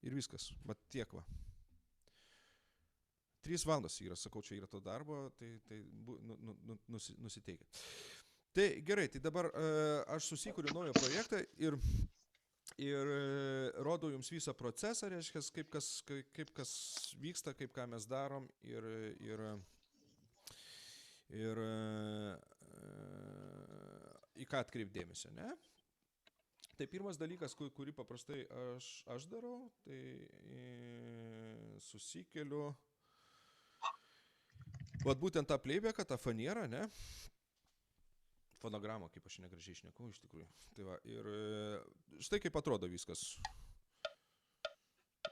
Ir viskas, mat tiek va. 3 valandos yra, sakau, čia yra to darbo, tai nusiteikit. Tai gerai, tai dabar aš susikuriu naują projektą ir rodau jums visą procesą, reiškia, kaip kas vyksta, kaip ką mes darom ir į ką atkreipdėmėsi, ne? Tai pirmas dalykas, kurį paprastai aš darau, tai susikeliu vat būtent tą playbacką, tą fanierą, ne? Fonogramą, kaip aš negražiai šneku, iš tikrųjų. Tai va, ir štai kaip atrodo viskas.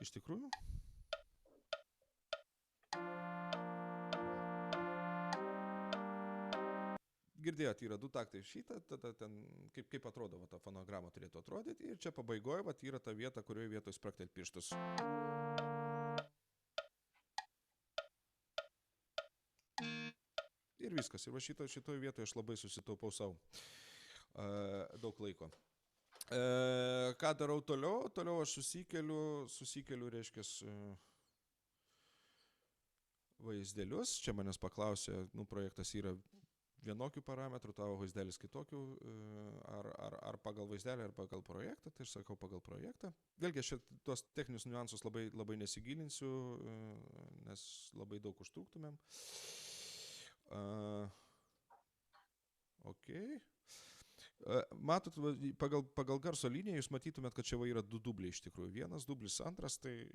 Iš tikrųjų. Girdėjot, yra 2 taktai šitą, tada ten, kaip atrodo, va, ta fonograma turėtų atrodyti. Ir čia pabaigoje, va, yra ta vieta, kurioje vietoje spraktelt pirštus. Ir viskas. Ir va šitoje vietoje aš labai susitaupau savo daug laiko. Ką darau toliau? Toliau aš susikeliu, reiškia, vaizdelius. Čia manęs paklausė, nu, projektas yra vienokių parametrų, tavo vaizdelis kitokių, ar pagal vaizdelį, ar pagal projektą, tai aš sakau pagal projektą. Vėlgi, aš tuos techninius niuansus labai nesigilinsiu, nes labai daug užtruktumėm. Ok. Matot, pagal garso liniją jūs matytumėt, kad čia va yra 2 dubliai iš tikrųjų. Vienas dublis, antras, tai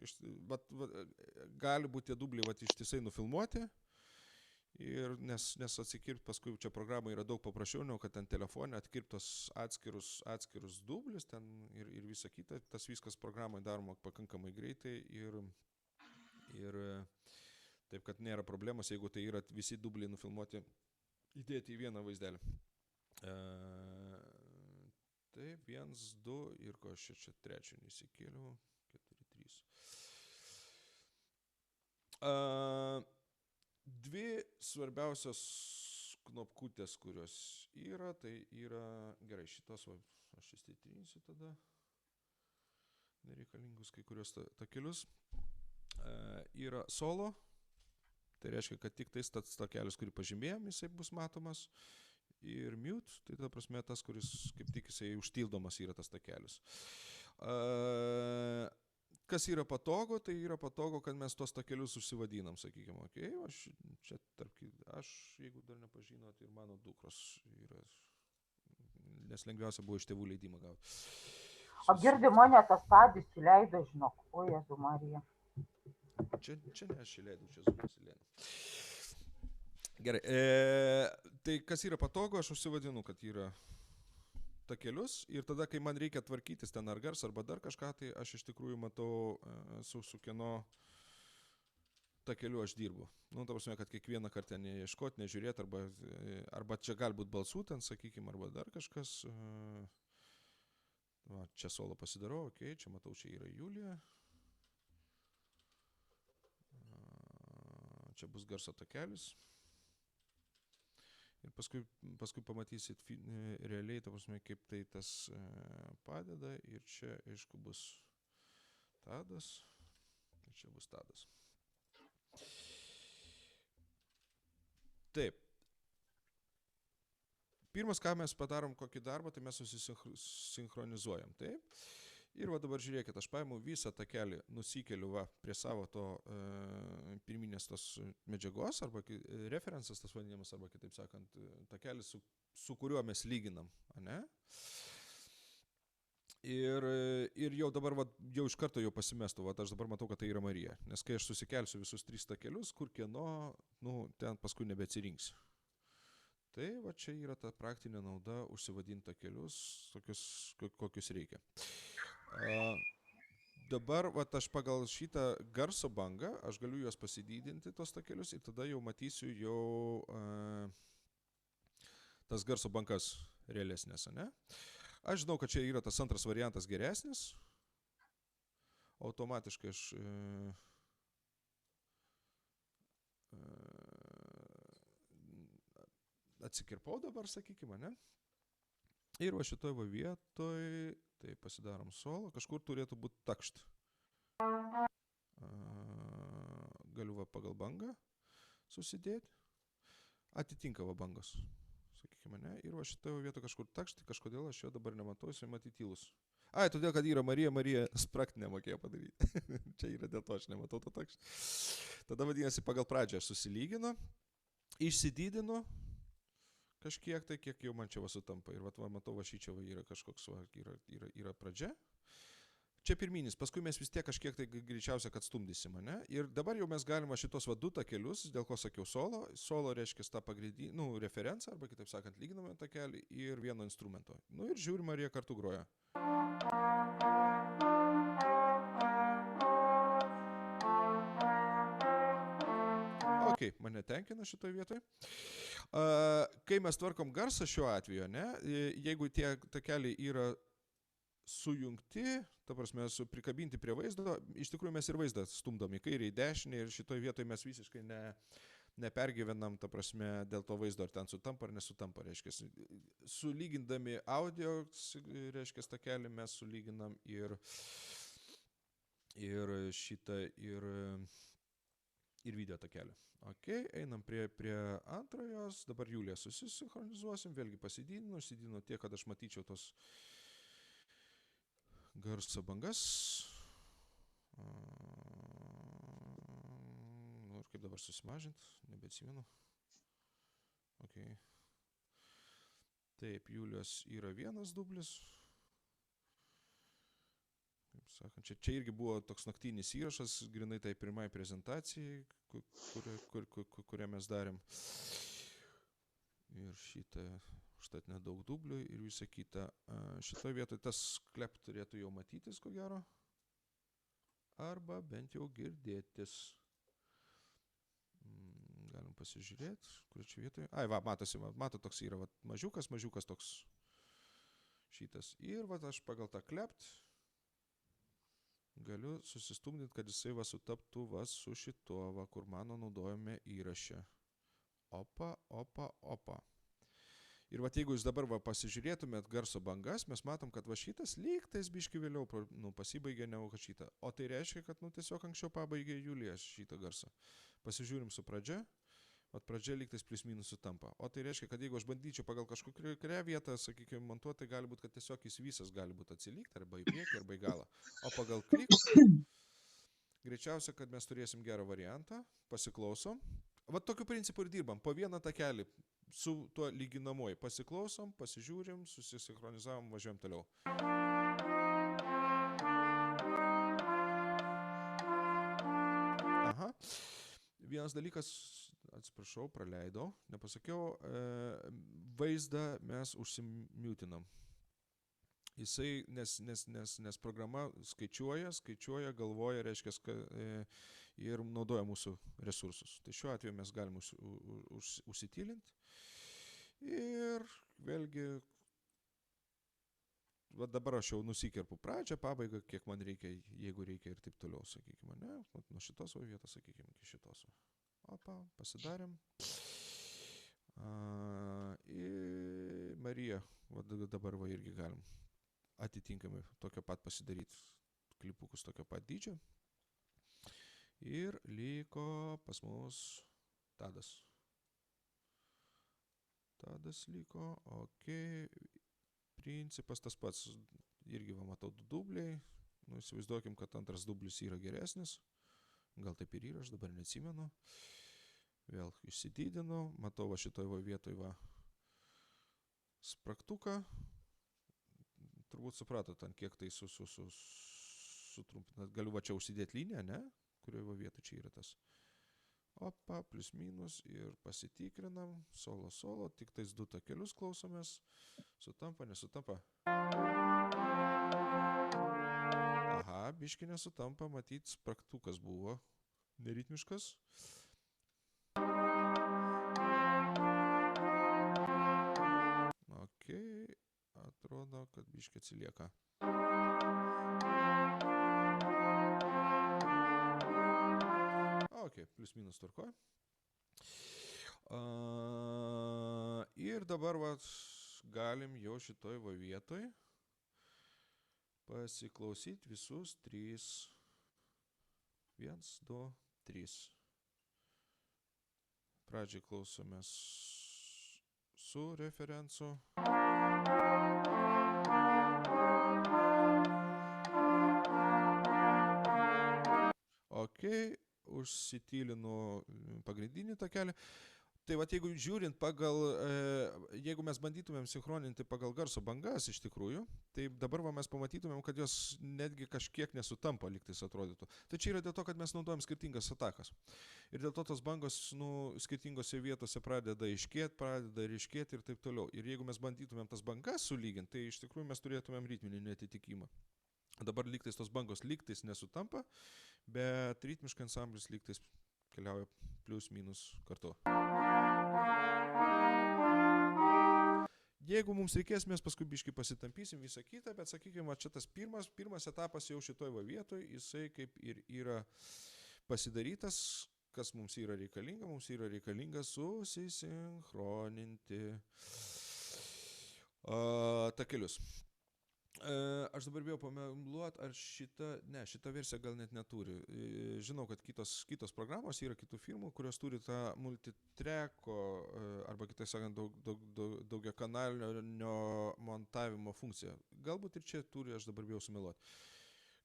gali būti tie dubliai ištisai nufilmuoti. Ir nes atsikirpt paskui čia programai yra daug paprasčiau, negu kad ten telefone atkirptos atskirus dublis ten ir visa kita. Tas viskas programai daroma pakankamai greitai ir taip, kad nėra problemos, jeigu tai yra visi dubliai nufilmuoti, įdėti į vieną vaizdelį. Taip, 1, 2 ir ko aš čia 3 neįsikėliau, 4, 3. Dvi svarbiausios knopkutės, kurios yra, tai yra, gerai, šitos, aš įsitrinsiu tada, nereikalingus kai kurios takelius, yra solo, tai reiškia, kad tik tais tas takelis, kurį pažymėjom, jisai bus matomas, ir mute, tai ta prasme tas, kuris kaip tik jisai užtildomas yra tas takelis. Kas yra patogu, tai yra patogu, kad mes tos takelius užsivadinam, sakykime, okei, aš, jeigu dar nepažinot, ir mano dukros yra, nes lengviausia buvo iš tėvų leidimą gauti. Apgirdi mane tas Tadis įleido, žinok, o Jėzų Marija. Čia ne aš įleidau, čia Zumas įleidau. Gerai, tai kas yra patogu, aš užsivadinu, kad yra takelius ir tada, kai man reikia tvarkytis ten ar garsą arba dar kažką, tai aš iš tikrųjų matau, su kieno takeliu aš dirbu. Nu, ta prasme, kad kiekvieną kartą neieškoti, nežiūrėti, arba čia gali būti balsų ten, sakykime, arba dar kažkas. Va, čia solo pasidarau, okei, čia matau, čia yra Julija. Čia bus garso takelis. Ir paskui pamatysit realiai, ta prasme, kaip tai tas padeda. Ir čia, aišku, bus Tadas. Ir čia bus Tadas. Taip. Pirmas, ką mes padarom kokį darbą, tai mes susisinchronizuojam. Taip. Ir va dabar žiūrėkit, aš paimu visą takelį, nusikeliu va prie savo to pirminės tos medžiagos, arba referencas tas vadinamas, arba kitaip sakant, takelis, su kuriuo mes lyginam, ane? Ir jau dabar, va, jau iš karto jau pasimestų, va, aš dabar matau, kad tai yra Marija. Nes kai aš susikelsiu visus 3 takelius, kur kieno, nu, ten paskui nebeatsirinksiu. Tai va čia yra ta praktinė nauda užsivadinti takelius, tokius, kokius reikia. Dabar vat, aš pagal šitą garso bangą, aš galiu juos pasidydinti, tos takelius, ir tada jau matysiu jau tas garso bankas realesnės, ne? Aš žinau, kad čia yra tas antras variantas geresnis. Automatiškai aš atsikirpau dabar, sakykime, ne? Ir va šitoj va vietoj, tai pasidarom solo, kažkur turėtų būti takšt. Galiu va pagal bangą susidėti. Atitinka va bangos, sakykime, ne? Ir va šitoj va vietoj kažkur takšt, kažkodėl aš jo dabar nematau, jisai matyti tylus. Ai, todėl, kad yra Marija sprakt nemokėjo padaryti. Čia yra dėl to, aš nematau to takšt. Tada vadinasi, pagal pradžią aš susilyginu, išsidydinu, kažkiek tai, kiek jau man čia va sutampa. Ir va, matau, va šį čia va yra kažkoks, va, yra pradžia. Čia pirminis, paskui mes vis tiek kažkiek tai greičiausia, kad stumdysim, ne? Ir dabar jau mes galima šitos va 2 takelius, dėl ko sakiau solo. Solo reiškia tą pagrindinį, nu, referenciją, arba kitaip sakant, lyginamą takelį ir vieno instrumento. Nu ir žiūri, Marija kartu groja. Ok, mane tenkina šitoj vietoj. Kai mes tvarkom garsą šiuo atveju, ne, jeigu tie takeliai yra sujungti, ta prasme, prikabinti prie vaizdo, iš tikrųjų mes ir vaizdą stumdom į kairę, į dešinę, ir šitoj vietoj mes visiškai nepergyvenam, ta prasme, dėl to vaizdo, ar ten sutampa ar nesutampa, reiškia. Sulygindami audio, reiškia, takelį mes sulyginam ir šitą, ir video takelį. Ok, einam prie antrojos, dabar Juliją susisinchronizuosim, vėlgi pasidydinu tiek, kad aš matyčiau tos garso bangas. Nu ir kaip dabar susimažinti, nebeatsimenu. Ok. Taip, Julijos yra vienas dublis. Kaip sakant, čia irgi buvo toks naktinis įrašas, grinai tai pirmai prezentacijai, kurią mes darėm. Ir šitą, užtat nedaug dublių ir visą kitą. Šitoje vietoje tas klep turėtų jau matytis, ko gero. Arba bent jau girdėtis. Galim pasižiūrėti, kur čia vietoje. Ai, va, matosi, mato toks yra, va, mažiukas toks šitas. Ir va, aš pagal tą klept Galiu susistumdinti, kad jisai va sutaptų va su šituo, va, kur mano naudojame įraše. Opa. Ir va, jeigu jūs dabar va pasižiūrėtumėt garso bangas, mes matom, kad va šitas lygtais biški vėliau pasibaigė negu kad šitą. O tai reiškia, kad tiesiog anksčiau pabaigė Julija šitą garsą. Pasižiūrim su pradžia. Vat pradžia lygtais plius minus sutampa. O tai reiškia, kad jeigu aš bandyčiau pagal kažkokią vietą, sakykime, montuoti, tai gali būti, kad tiesiog jis visas gali būti atsilikti, arba į priekį, arba į galą. O pagal klik, greičiausia, kad mes turėsim gerą variantą, pasiklausom. Vat tokiu principu ir dirbam. Po vieną takelį su tuo lyginamuoju. Pasiklausom, pasižiūrim, susisinchronizavom, važiuojam toliau. Aha. Vienas dalykas, atsiprašau, praleidau, nepasakiau, vaizdą mes užsimiutinam. Jisai, nes programa skaičiuoja, galvoja, reiškia, ir naudoja mūsų resursus. Tai šiuo atveju mes galim užsitylinti. Ir vėlgi, va dabar aš jau nusikerpu pradžią, pabaigą, kiek man reikia, jeigu reikia ir taip toliau, sakykime, ne? Nuo šitos vietos, sakykime, iki šitos. Opa, pasidarėm. Ir Marija, va dabar va irgi galim atitinkamai tokio pat pasidaryti klipukus tokio pat dydžio. Ir liko pas mus Tadas. Tadas liko, ok. Principas tas pats, irgi va matau du dubliai. Nu, įsivaizduokim, kad antras dublis yra geresnis. Gal taip ir yra, aš dabar neatsimenu. Vėl išsididinu, matau va šitoj va vietoj va spragtuką. Turbūt supratot, ant kiek tai sutrumpinat. Galiu va čia užsidėti liniją, ne? Kurioje va vietoj čia yra tas. Opa, plius minus ir pasitikrinam. Solo, tik tais du takelius klausomės. Sutampa, nesutampa. Aha, biški nesutampa, matyt, spragtukas buvo neritmiškas. Ok, atrodo, kad biški atsilieka. Ok, plius minus tvarkoj. Ir dabar va, galim jau šitoj va vietoj pasiklausyti visus 3. 1, 2, 3. Pradžiai klausomės su referencu. Ok, užsitylinu pagrindinį takelį. Tai va, jeigu žiūrint pagal, jeigu mes bandytumėm sinchroninti pagal garso bangas iš tikrųjų, tai dabar va, mes pamatytumėm, kad jos netgi kažkiek nesutampa, lygtais atrodytų. Tai čia yra dėl to, kad mes naudojam skirtingas atakas. Ir dėl to tos bangos skirtingose vietose pradeda ryškėti ir taip toliau. Ir jeigu mes bandytumėm tas bangas sulyginti, tai iš tikrųjų mes turėtumėm ritminį neatitikimą. Dabar lygtais tos bangos lygtais nesutampa, bet ritmiškai ansamblis lygtais keliauja plius minus kartu. Jeigu mums reikės, mes paskui biškai pasitampysim visą kitą, bet sakykime, čia tas pirmas etapas jau šitoj va vietoj, jisai kaip ir yra pasidarytas, kas mums yra reikalinga susisinchroninti takelius. Aš dabar bijau pameluoti, ar šita versija gal net neturi. Žinau, kad kitos programos yra kitų firmų, kurios turi tą multitreko arba kitai sakant daugiakanalinio montavimo funkciją. Galbūt ir čia turi, aš dabar bijau sumeluoti.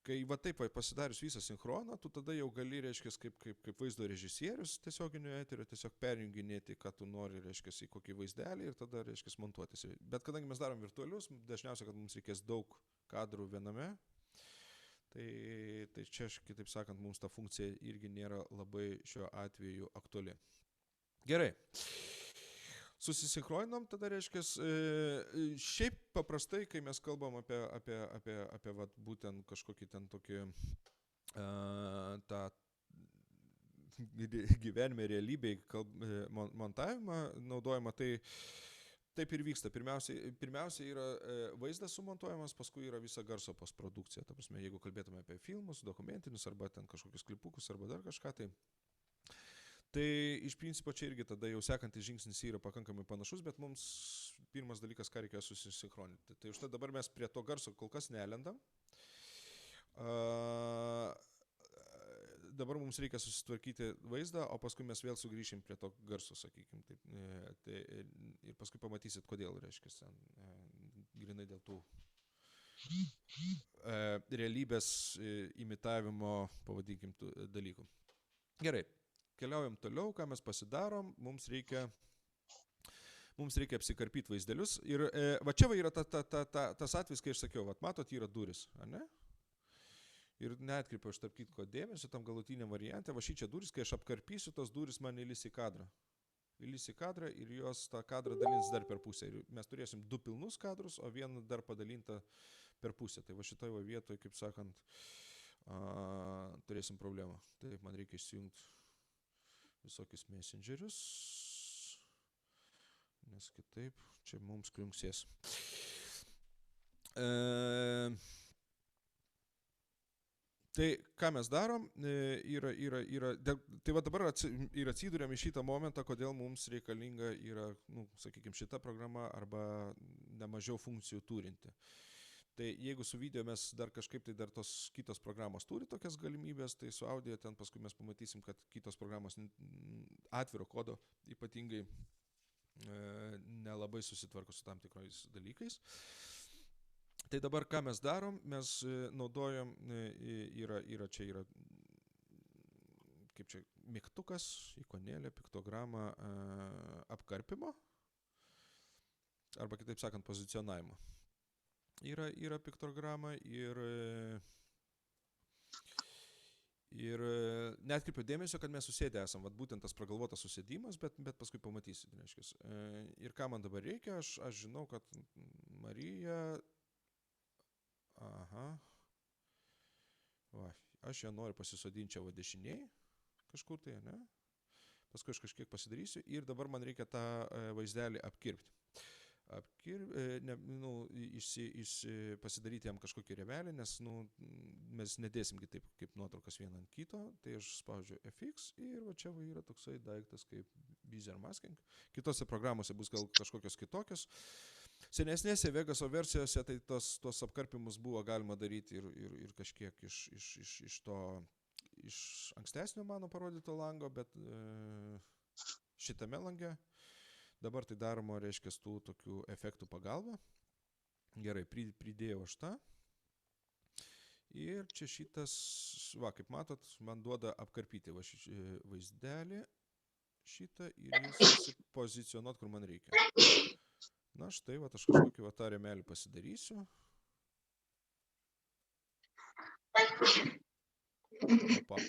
Kai va taip pasidarius visą sinchroną, tu tada jau gali, reiškia, kaip vaizdo režisierius tiesioginio eterio, tiesiog perjunginėti, ką tu nori, reiškia, į kokį vaizdelį ir tada, reiškia, montuotis. Bet kadangi mes darom virtualius, dažniausiai, kad mums reikės daug kadrų viename, tai čia, kitaip sakant, mums ta funkcija irgi nėra labai šiuo atveju aktuali. Gerai. Susisinchroninom, tada reiškia, šiaip paprastai, kai mes kalbam apie vat, būtent kažkokį ten tokį tą gyvenime realybėj montavimą naudojimą, tai taip ir vyksta. Pirmiausia yra vaizdas sumontuojamas, paskui yra visa garso postprodukcija. Ta prasme, jeigu kalbėtume apie filmus, dokumentinius arba ten kažkokius klipukus arba dar kažką, tai iš principo čia irgi tada jau sekantis žingsnis yra pakankamai panašus, bet mums pirmas dalykas, ką reikia susisinchroninti. Tai už tai dabar mes prie to garso kol kas nelendam. Dabar mums reikia susitvarkyti vaizdą, o paskui mes vėl sugrįšim prie to garso, sakykime. Ir paskui pamatysit, kodėl, reiškia, grinai dėl tų realybės imitavimo, pavadinkim, dalykų. Gerai, keliaujam toliau, ką mes pasidarom, mums reikia apsikarpyti vaizdelius. Ir va čia va yra tas atvejs, kai aš sakiau, va, matot, yra duris, ar ne? Ir neatkreipiau aš tarp kitko dėmesio tam galutiniam variante, va šį čia duris, kai aš apkarpysiu, tos duris man įlys į kadrą. Įlys į kadrą ir jos tą kadrą dalins dar per pusę. Ir mes turėsim 2 pilnus kadrus, o vieną dar padalintą per pusę. Tai va šitoj va vietoj, kaip sakant, turėsim problemą. Taip, man reikia įsijungti visokius messengerius, nes kitaip čia mums kliunksės. Tai ką mes darom, tai va dabar ir atsiduriam į šitą momentą, kodėl mums reikalinga yra, sakykime, šita programa arba nemažiau funkcijų turinti. Tai jeigu su video mes dar kažkaip, tai dar tos kitos programos turi tokias galimybės, tai su audio ten paskui mes pamatysim, kad kitos programos atviro kodo ypatingai nelabai susitvarko su tam tikrais dalykais. Tai dabar ką mes darom, mes naudojam, čia yra kaip čia, mygtukas, ikonėlė, piktogramą apkarpimo, arba kitaip sakant, pozicionavimo. Yra piktograma ir neatkreipiu dėmesio, kad mes susėdę esam, vat būtent tas pragalvotas susėdimas, bet paskui pamatysit, reiškia. Ir ką man dabar reikia, aš žinau, kad Marija... Va, aš ją noriu pasisodinti čia va dešiniai, kažkur tai, ne? Paskui aš kažkiek pasidarysiu ir dabar man reikia tą vaizdelį apkirpti. Pasidaryti jam kažkokį rėmelį, nes mes nedėsimgi taip kaip nuotraukas vieną ant kito, tai aš spaudžiu FX ir va čia va yra toksai daiktas kaip Bezier Masking. Kitose programuose bus gal kažkokios kitokios. Senesnėse Vegaso versijose tai tos apkarpimus buvo galima daryti ir kažkiek iš ankstesnio mano parodyto lango, bet šitame lange dabar tai daroma, reiškia, tų tokių efektų pagalba. Gerai, pridėjau aš tą. Ir čia šitas, va, kaip matot, man duoda apkarpyti vaizdelį šitą ir jis pozicionuot, kur man reikia. Na štai, va, aš kažkokį va tą rėmelį pasidarysiu.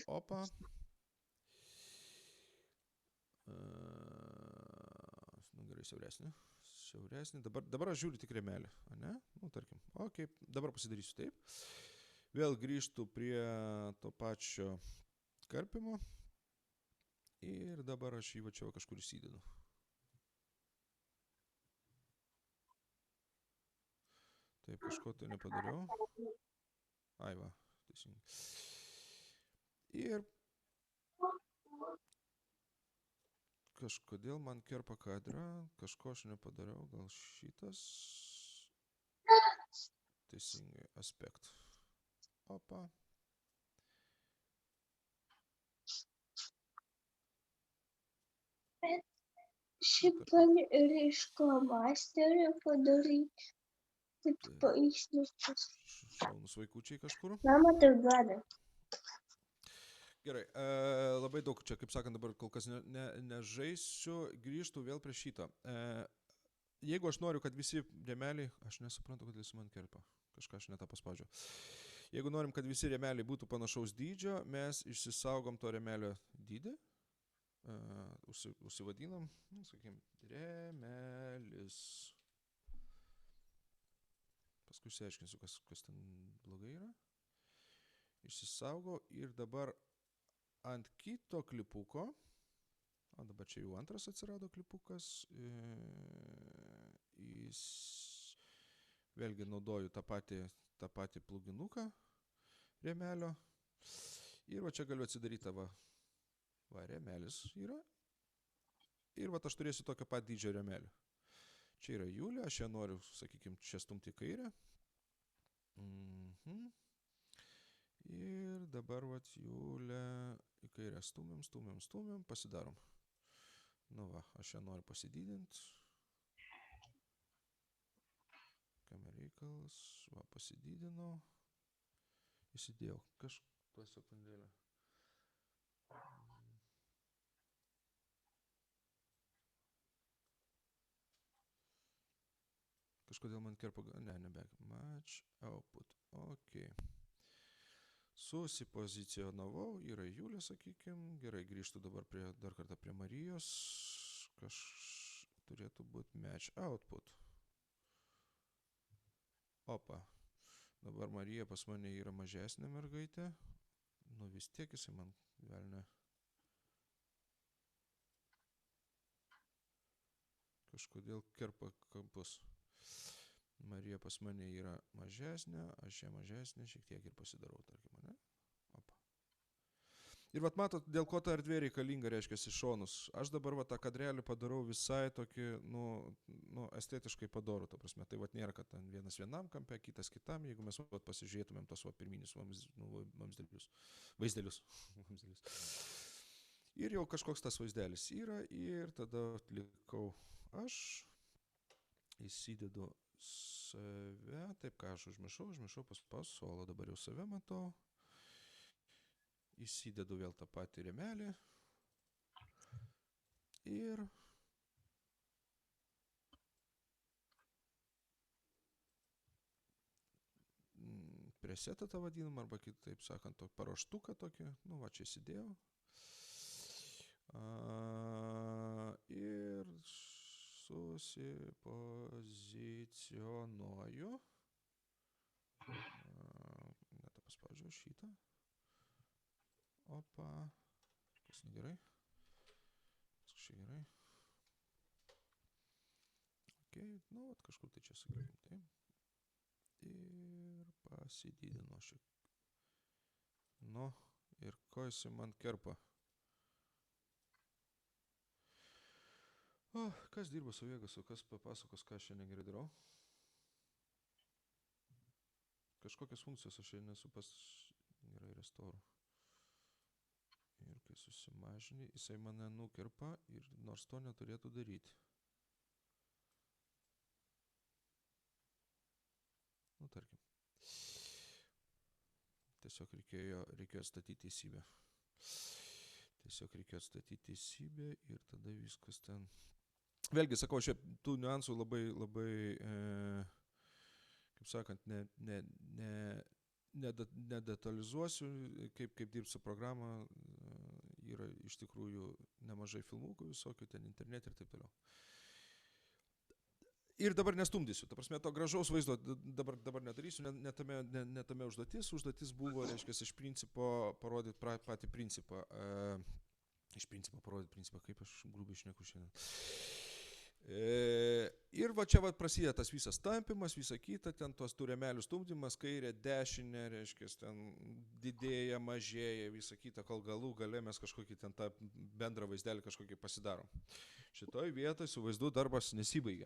Opa. Gerai, siauresnį. Dabar aš žiūriu tik rėmelį, ne? Tarkim. Ok, dabar pasidarysiu taip. Vėl grįžtu prie to pačio karpimo. Ir dabar aš jį va čia kažkur įsidedu. Taip, kažko tai nepadariau. Ai va, teisingai. Ir kažkodėl man kerpa kadrą, kažko aš nepadariau, gal šitas. Teisingai, aspekt. Opa. Šitą reiško masterį padaryti. Taip paaiškintas. Šaunus vaikučiai kažkur. Mama tai gali. Gerai, labai daug čia, kaip sakant, dabar kol kas nežaisiu, grįžtų vėl prie šito. Jeigu aš noriu, kad visi rėmeliai, aš nesuprantu, kad jis man kerpa, kažką aš netą paspaudžiau. Jeigu norim, kad visi rėmeliai būtų panašaus dydžio, mes išsisaugom to rėmelio dydį, užsivadinam, sakykim, rėmelis. Paskui išsiaiškinsiu, kas ten blogai yra. Išsisaugau ir dabar ant kito klipuko, O dabar čia jau antras atsirado klipukas. Vėlgi naudoju tą patį pluginuką rėmelio. Ir va čia galiu atsidaryti va rėmelis yra. Ir va aš turėsiu tokio pat dydžio rėmelį. Čia yra Julė, aš ją noriu, sakykime, čia stumti į kairę. Ir dabar va Julė į kairę stumiam, pasidarom. Nu va, aš ją noriu pasidydinti. Kame reikalas, va pasidydinau. Įsidėjau kažką sekundėlę. Kažkodėl man kerpa, nebeg, match, output, ok. Susipozicionavau, yra Julė, sakykime, gerai, grįžtu dabar dar kartą prie Marijos, turėtų būti match, output. Opa, dabar Marija pas mane yra mažesnė mergaitė, nu vis tiek jisai man velnė. Kažkodėl kerpa kampus. Marija pas mane yra mažesnė, aš ją mažesnė, šiek tiek ir pasidarau, tarkim, ne? Opa. Ir vat matot, dėl ko ta erdvė reikalinga, reiškia, iš šonus. Aš dabar va tą kadrelį padarau visai tokį, estetiškai padorų, ta prasme. Tai vat nėra, kad ten vienas vienam kampe, kitas kitam, jeigu mes vat pasižiūrėtumėm tos va pirminius vaizdelius. Ir jau kažkoks tas vaizdelis yra, ir tada likau aš. Įsidedu save, taip ką aš užmiršau paspaus solo, dabar jau save matau. Įsidedu vėl tą patį rėmelį. Ir presetą tą vadinamą, arba kitaip sakant, paruoštuką tokį, nu va čia įsidėjau. Ir susipozicionuoju. Net paspaudžiau šitą. Opa. Kas negerai? Kažkaip gerai. Ok, nu, kažkur tai čia sakykim, taip. Ir pasididinu šiek. Nu, ir ko jisai man kerpa? O, kas dirba su Vegasu, kas papasakos, ką aš čia negerai darau? Kažkokias funkcijas aš čia nesu gerai restauru. Ir kai susimažini, jisai mane nukerpa ir nors to neturėtų daryti. Nu, tarkim. Tiesiog reikėjo atstatyti teisybę. Ir tada viskas ten. Vėlgi, sakau, šiaip tų niuansų labai, kaip sakant, nedetalizuosiu, kaip dirbti su programa, yra iš tikrųjų nemažai filmukų visokių, ten internete ir taip toliau. Ir dabar nestumdysiu, ta prasme, to gražaus vaizdo dabar nedarysiu, netame užduotis buvo, reiškia, iš principo parodyti patį principą, kaip aš grubiai šneku šiandien. Ir va čia va prasideda tas visas tampimas, visa kita, ten tos tų rėmelių stumdymas, kairė, dešinė, reiškia, ten didėja, mažėja, visa kita, kol galų gale mes kažkokį ten tą bendrą vaizdelį kažkokį pasidarom. Šitoj vietoj su vaizdu darbas nesibaigia.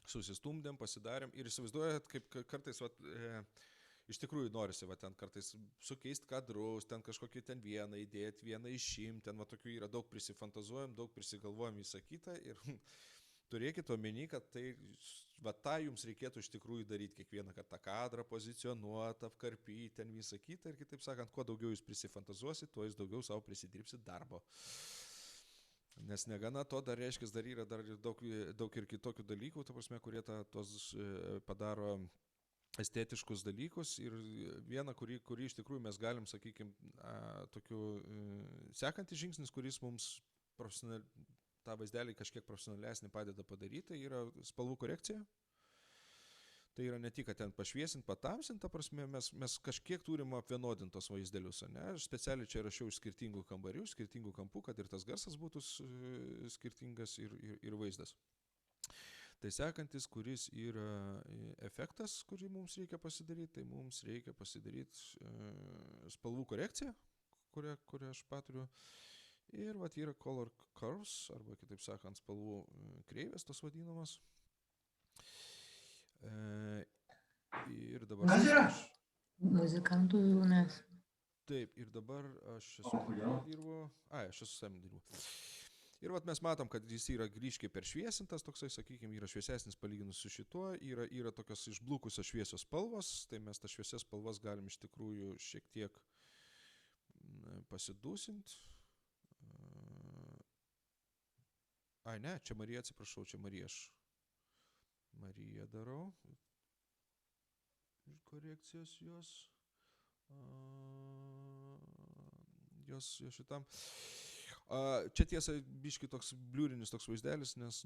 Susistumdėm, pasidarėm ir įsivaizduojat, kaip kartais iš tikrųjų norisi ten kartais sukeisti kadrus, ten kažkokį ten vieną įdėti, vieną išimti, ten va tokių yra daug prisifantazuojam, daug prisigalvojam visą kitą ir turėkit omeny, kad tai va tą jums reikėtų iš tikrųjų daryti kiekvieną kartą kadrą, pozicionuoti, apkarpyti, ten visą kitą ir kitaip sakant, kuo daugiau jūs prisifantazuosit, tuo jūs daugiau savo prisidirbsit darbo. Nes negana to, dar reiškia, dar yra daug ir kitokių dalykų, ta prasme, kurie tos padaro estetiškus dalykus ir vieną, kurį iš tikrųjų mes galim, sakykime, tokiu sekantis žingsnis, kuris mums tą vaizdelį kažkiek profesionalesnį padeda padaryti, yra spalvų korekcija. Tai yra ne tik, kad ten pašviesint, patamsint, ta prasme, mes kažkiek turim apvienodintos vaizdelius, ne? Aš specialiai čia rašiau iš skirtingų kambarių, skirtingų kampų, kad ir tas garsas būtų skirtingas ir vaizdas. Tai sekantis, kuris yra efektas, kurį mums reikia pasidaryti, tai mums reikia pasidaryti spalvų korekciją, kurią aš paturiu. Ir vat yra color curves, arba kitaip sakant, spalvų kreivės, tos vadinamos. Ir dabar Muzikantų mes. Taip, ir dabar aš esu dirbu. Aš esu savim dirbu. Ir vat mes matom, kad jis yra ryškiai peršviesintas, toksai, sakykime, yra šviesesnis palyginus su šituo, yra tokios išblukusios šviesios spalvos, tai mes tas šviesias spalvas galim iš tikrųjų šiek tiek pasidūsint. Ne, čia Marija, atsiprašau, čia Marija darau. Korekcijos jos šitam. Čia tiesa biški toks bliurinis toks vaizdelis, nes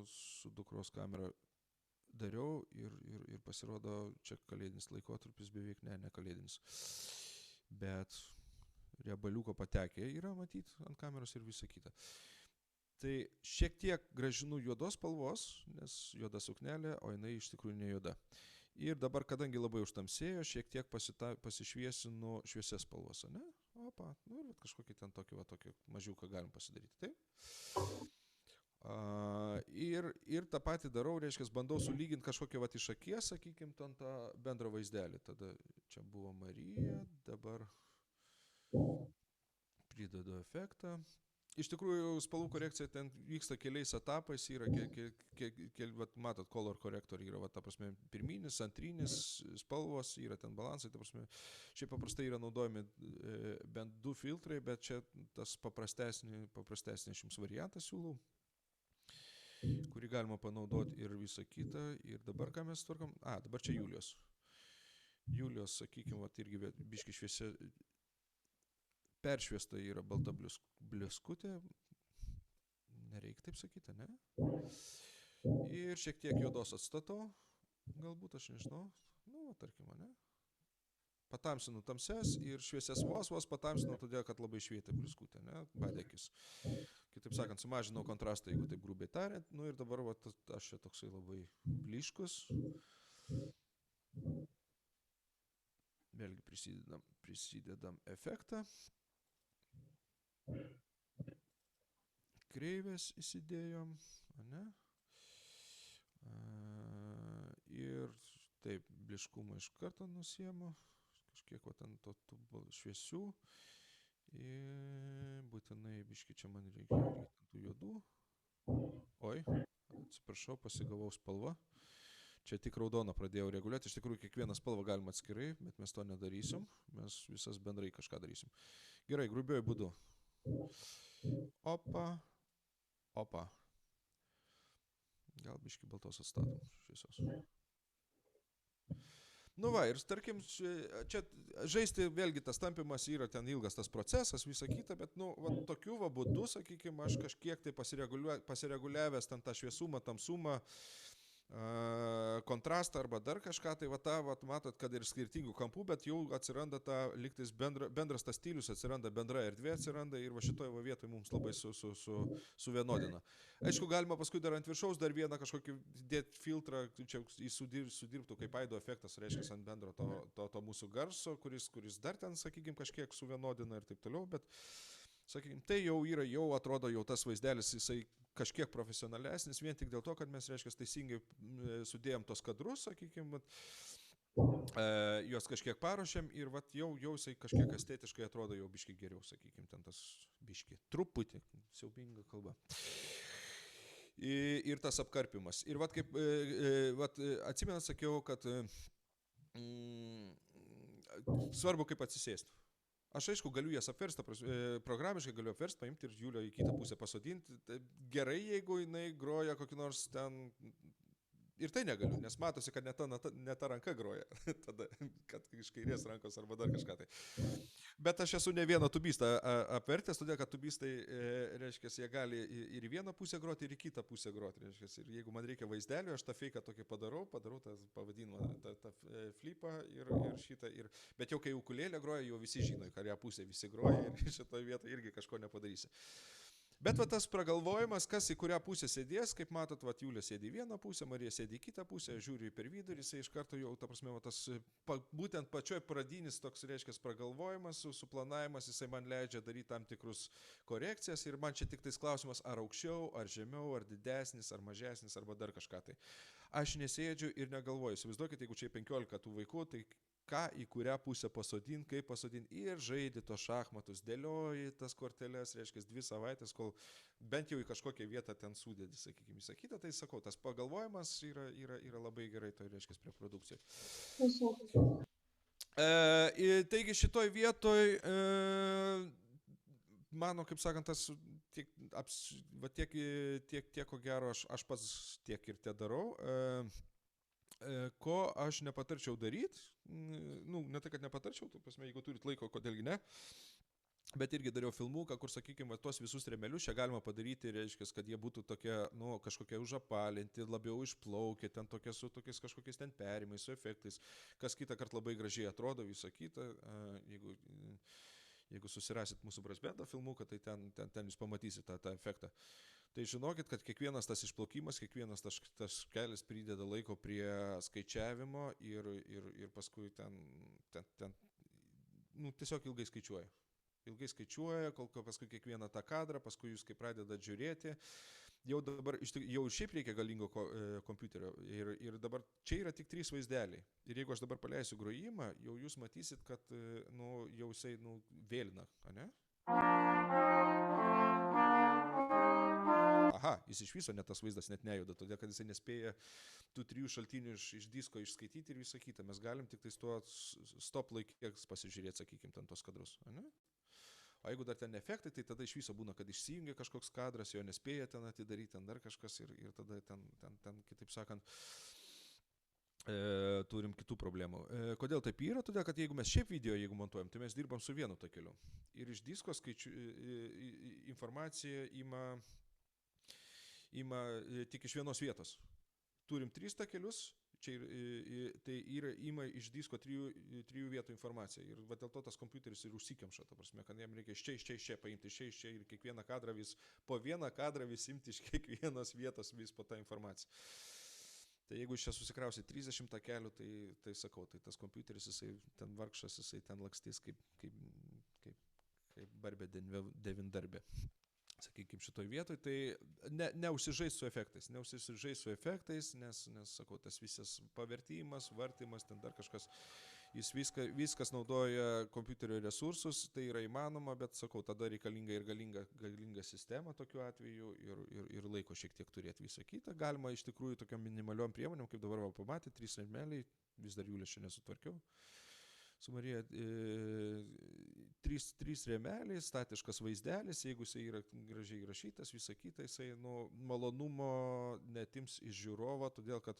su dukros kamera dariau ir pasirodo čia kalėdinis laikotarpis beveik ne kalėdinis. Bet riebaliuko patekę yra matyti ant kameros ir visa kita. Tai šiek tiek gražinu juodos spalvos, nes juoda suknelė, o jinai iš tikrųjų ne juoda. Ir dabar, kadangi labai užtamsėjo, šiek tiek pasišviesinu šviesias spalvos, ne? Opa, ir kažkokį ten tokį mažiuką galim pasidaryti, taip? Ir tą patį darau, reiškia, bandau sulyginti kažkokią iš akies, sakykime, ten tą bendrą vaizdelį. Tada čia buvo Marija, dabar pridedu efektą. Iš tikrųjų, spalvų korekcija ten vyksta keliais etapais, yra, matot, color corrector yra, ta prasme, pirminis, antrinis spalvos, yra ten balansai, ta prasme, šiaip paprastai yra naudojami bent 2 filtrai, bet čia tas paprastesnis jums variantas siūlau, kurį galima panaudoti ir visą kitą. Ir dabar ką mes tvarkom? Dabar čia Julijos. Julijos, sakykime, irgi biški šviesia. Peršviesta yra balta bleskutė, nereikia taip sakyti, ne? Ir šiek tiek juodos atstatau, galbūt aš nežinau, tarkime, ne? Patamsinu tamses ir šviesias vos patamsinu, todėl, kad labai švietė bleskutė, ne? Badekis. Kitaip sakant, sumažinau kontrastą, jeigu taip grubiai tariant, ir dabar aš čia toksai labai blyškus. Vėlgi prisidedam efektą. Kreivės įsidėjom, ne? Ir taip, bliškumą iš karto nusiemu, kažkiek ten tų šviesių. Ir būtinai biški čia man reikia tų juodų. Oi, atsiprašau, pasigavau spalvą. Čia tik raudoną pradėjau reguliuoti. Iš tikrųjų, kiekvieną spalvą galima atskirai, bet mes to nedarysim. Mes visas bendrai kažką darysim. Gerai, grubiuoju būdu. Opa. Gal biški baltos atstatom šviesos. Ir tarkim, čia žaisti vėlgi tas tampimas yra ten ilgas tas procesas, visa kita, bet tokiu būdu, sakykime, aš kažkiek tai pasireguliavęs ten tą šviesumą, tamsumą, kontrastą arba dar kažką, tai matot, kad ir skirtingų kampų, bet jau atsiranda lygtais bendras tas stilius, atsiranda bendra erdvė, atsiranda ir šitoje vietoje mums labai suvienodina. Aišku, galima paskui dar ant viršaus dar vieną kažkokį dėti filtrą, čia jis sudirbtų kaip aido efektas, reiškia, ant bendro to mūsų garso, kuris dar ten, sakykime, kažkiek suvienodina ir taip toliau, bet, sakykime, tai jau atrodo jau tas vaizdelis, jisai kažkiek profesionalesnis, vien tik dėl to, kad mes, reiškia, teisingai sudėjom tos kadrus, sakykime, juos kažkiek paruošėm ir jau jisai kažkiek estetiškai atrodo jau biški geriau, sakykime, ten tas biški truputį, siaubinga kalba. Ir tas apkarpimas. Ir kaip, atsimenat, sakiau, kad svarbu kaip atsisėsti. Aš aišku galiu jas apversti, programiškai galiu apversti, paimti ir Julio į kitą pusę pasodinti. Tai gerai, jeigu jinai groja kokį nors ten Ir tai negaliu, nes matosi, kad ne ta ranka groja, tada, kad iš kairės rankos arba dar kažką tai. Bet aš esu ne vieną tubistą apvertęs, todėl kad tubistai, reiškia, jie gali ir į vieną pusę groti, ir į kitą pusę groti, reiškia. Ir jeigu man reikia vaizdelio, aš tą feiką tokį padarau tą pavadinimą, tą flipą ir šitą. Bet jau kai ukulėlė groja, jau visi žino, į kurią pusę visi groja ir šitoje vietoje irgi kažko nepadarysi. Bet va tas pragalvojimas, kas į kurią pusę sėdės, kaip matot, va Julė sėdi į vieną pusę, Marija sėdi į kitą pusę, žiūri per vidurį, jisai iš karto jau, ta prasme, va tas būtent pačioj pradinis toks, reiškia, pragalvojimas, suplanavimas, jisai man leidžia daryti tam tikrus korekcijas ir man čia tik tais klausimas, ar aukščiau, ar žemiau, ar didesnis, ar mažesnis, arba dar kažką tai. Aš nesėdžiu ir negalvoju, įsivaizduokit, jeigu čia 15 tų vaikų, tai ką į kurią pusę pasodin, kaip pasodin ir žaidi tos šachmatus, dėlioji tas korteles, reiškia, 2 savaitės, kol bent jau į kažkokią vietą ten sudėdi, sakykime, įsakyta, tai sakau, tas pagalvojimas yra labai gerai, tai reiškia, prie produkcijos. Taigi šitoj vietoj, mano, kaip sakant, tas tiek ko gero aš pats tiek ir te darau. Ko aš nepatarčiau daryti, ne tai, kad nepatarčiau, tu prasme, jeigu turit laiko, kodėlgi ne, bet irgi dariau filmuką, kur, sakykime, tuos visus rėmelius čia galima padaryti, reiškia, kad jie būtų tokie, kažkokie užapalinti, labiau išplaukę, ten tokie su tokiais kažkokiais ten perimais, su efektais, kas kitą kartą labai gražiai atrodo, visą kitą, jeigu susirasit mūsų brasbendą filmuką, tai ten jūs pamatysite tą efektą. Tai žinokit, kad kiekvienas tas išplaukimas, kiekvienas tas kelias prideda laiko prie skaičiavimo ir paskui ten tiesiog ilgai skaičiuoja. Ilgai skaičiuoja, kol paskui kiekvieną tą kadrą, paskui jūs kai pradedat žiūrėti, jau šiaip reikia galingo kompiuterio ir dabar čia yra tik 3 vaizdeliai. Ir jeigu aš dabar paleisiu grojimą, jau jūs matysit, kad jau jisai vėlina, ane? Aha, jis iš viso net tas vaizdas net nejuda, todėl kad jisai nespėja tų 3 šaltinių iš disko išskaityti ir visą kitą. Mes galim tik tais tuo stop laikieks pasižiūrėti, sakykime, ten tos kadrus. Ne? O jeigu dar ten efektai, tai tada iš viso būna, kad išsijungia kažkoks kadras, jo nespėja ten atidaryti, ten dar kažkas ir tada ten kitaip sakant, turim kitų problemų. Kodėl taip yra? Todėl, kad jeigu mes šiaip video, jeigu montuojam, tai mes dirbam su vienu takeliu. Ir iš disko informacija ima tik iš vienos vietos. Turim 3 takelius, tai ima iš disko 3 vietų informaciją. Ir va dėl to tas kompiuteris ir užsikemša, ta prasme, kad jam reikia iš čia paimti, iš čia ir kiekvieną kadrą po vieną kadrą vis imti iš kiekvienos vietos vis po tą informaciją. Tai jeigu čia susikrausi 30 takelių, tai sakau, tai tas kompiuteris, jisai ten vargšas, jisai ten lakstys kaip barbė devindarbė. Sakykime, šitoj vietoj, tai neužsižais su efektais, nes, sakau, tas visas pavertimas, vartimas, ten dar kažkas, jis viskas naudoja kompiuterio resursus, tai yra įmanoma, bet, sakau, tada reikalinga ir galinga sistema tokiu atveju ir laiko šiek tiek turėti visą kitą. Galima iš tikrųjų tokiam minimaliom priemonėm, kaip dabar pamatė, 3 rėmeliai, vis dar Julės čia nesutvarkiau. Su Marija 3 rėmeliai, statiškas vaizdelis, jeigu jisai yra gražiai įrašytas, visą kitą, jisai malonumo netims iš žiūrovo, todėl kad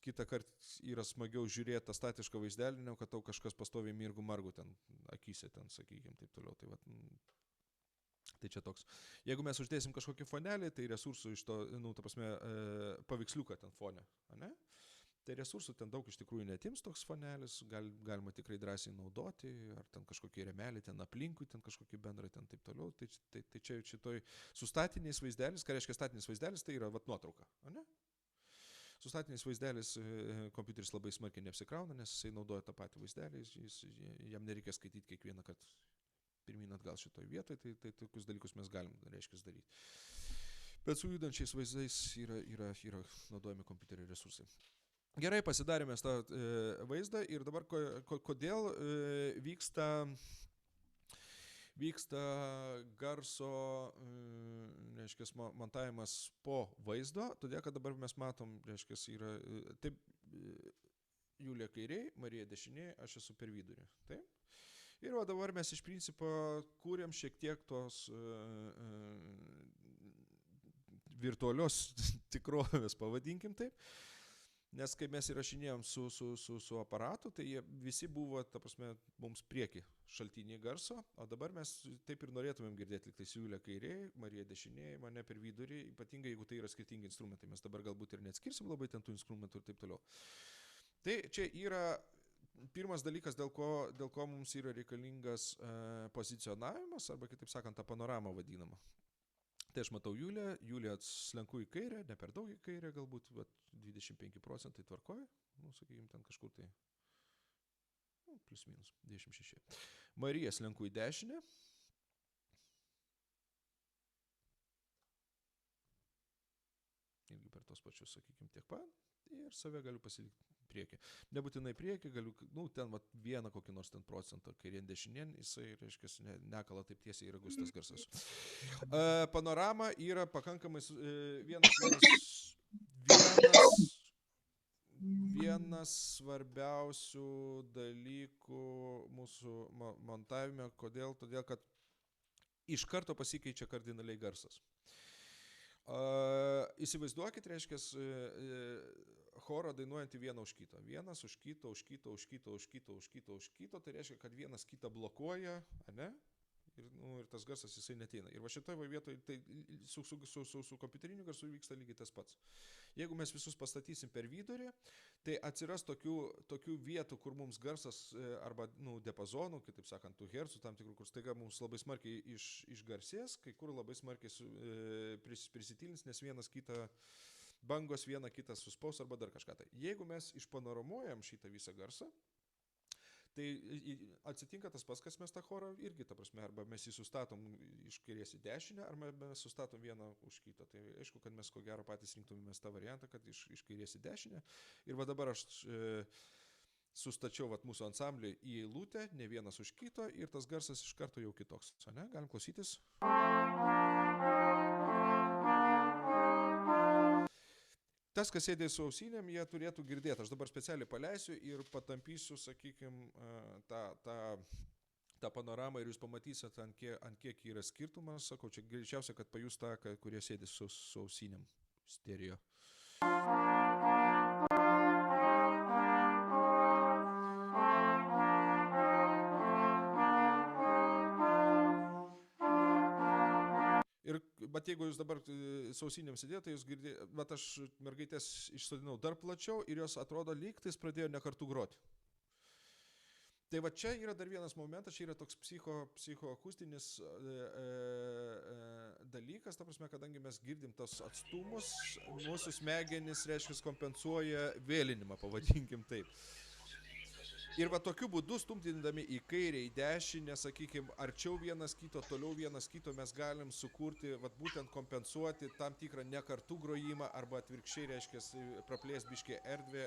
kitą kartą yra smagiau žiūrėti tą statišką vaizdelį, negu kad tau kažkas pastoviai mirgu margu ten akyse, ten, sakykime, taip toliau. Tai čia toks. Jeigu mes uždėsim kažkokį fonelį, tai resursų iš to, ta prasme, paveiksliuką ten fone, ne? Tai resursų ten daug iš tikrųjų netims toks fonelis, galima tikrai drąsiai naudoti, ar ten kažkokie rėmeliai, ten aplinkui, ten kažkokie bendrai, ten taip toliau. Tai čia šitoj su statiniais vaizdelis, ką reiškia statinis vaizdelis, tai yra nuotrauka, ne? Su statiniais vaizdelis kompiuteris labai smarkiai neapsikrauna, nes jisai naudoja tą patį vaizdelį, jam nereikia skaityti kiekvieną kartą pirmin atgal šitoj vietoj, tai tokius dalykus mes galim, reiškia, daryti. Bet su judančiais vaizdais yra naudojami kompiuterio resursai. Gerai, pasidarėme tą vaizdą ir dabar kodėl vyksta garso, reiškia, montavimas po vaizdo, todėl, kad dabar mes matom, reiškia, yra taip, Julija kairiai, Marija dešiniai, aš esu per vidurį. Taip? Ir dabar mes iš principo kūrėm šiek tiek tos virtualios tikrovės, pavadinkim taip. Nes kai mes įrašinėjom su aparatu, tai jie visi buvo, ta prasme, mums prieki šaltiniai garso, o dabar mes taip ir norėtumėm girdėti, lyg tai Julija kairėje, Marija dešinėje, mane per vidurį, ypatingai jeigu tai yra skirtingi instrumentai, mes dabar galbūt ir neatskirsim labai ten tų instrumentų ir taip toliau. Tai čia yra pirmas dalykas, dėl ko mums yra reikalingas pozicionavimas, arba kitaip sakant, ta panorama vadinama. Tai aš matau Juliją slenku į kairę, ne per daug į kairę, galbūt 25% tvarkoja, sakykime, ten kažkur tai, plus minus, 26. Marija slenku į dešinę. Irgi per tos pačius, sakykime, tiek pat. Ir save galiu pasilikti priekį. Nebūtinai priekį, galiu, ten vieną kokį nors ten procentą, kairien dešinien, jisai, reiškia, nekala taip tiesiai į ragus tas garsas. Panorama yra pakankamai vienas svarbiausių dalykų mūsų montavime. Kodėl? Todėl, kad iš karto pasikeičia kardinaliai garsas. Įsivaizduokit, reiškia, chorą dainuojantį vieną už kitą. Vienas už kitą, už kitą, už kitą, už kitą, už kitą, už kitą. Tai reiškia, kad vienas kitą blokuoja, ne? Ir tas garsas jisai neteina. Ir va šitoje vietoje tai su kompiuteriniu garsu vyksta lygiai tas pats. Jeigu mes visus pastatysim per vidurį, tai atsiras tokių vietų, kur mums garsas arba diapazonų, kitaip sakant, tų hercų tam tikrų, kur staiga mums labai smarkiai išgarsės, kai kur labai smarkiai prisitilins, nes vienas kitą bangos vieną kitą suspaus arba dar kažką. Tai jeigu mes išpanoramuojam šitą visą garsą, tai atsitinka tas pats, kas mes tą chorą irgi, ta prasme, arba mes jį sustatom iš kairės į dešinę, arba mes sustatom vieną už kitą. Tai aišku, kad mes ko gero patys rinktumėmės tą variantą, kad iš kairės į dešinę. Ir va dabar aš sustačiau mūsų ansamblį į eilutę, ne vienas už kito, ir tas garsas iš karto jau kitoks. Ne? Galim klausytis. Tas, kas sėdė su ausinėm, jie turėtų girdėti. Aš dabar specialiai paleisiu ir patampysiu, sakykime, tą panoramą ir jūs pamatysite, ant kiek yra skirtumas. Sakau, čia greičiausia, kad pajus tą, kurie sėdė su ausinėm stereo. Bet jeigu jūs dabar sausinėm sėdėjote, jūs girdėjote, bet aš mergaitės išsodinau dar plačiau ir jos atrodo lyg tais pradėjo ne kartu groti. Tai va čia yra dar vienas momentas, čia yra toks psichoakustinis dalykas, ta prasme, kadangi mes girdim tos atstumus, mūsų smegenys, reiškia, kompensuoja vėlinimą, pavadinkim taip. Ir va tokiu būdu, stumdindami į kairę, į dešinę, sakykime, arčiau vienas kito, toliau vienas kito, mes galim sukurti, būtent kompensuoti tam tikrą nekartų grojimą arba atvirkščiai, reiškia, praplės biškį erdvę.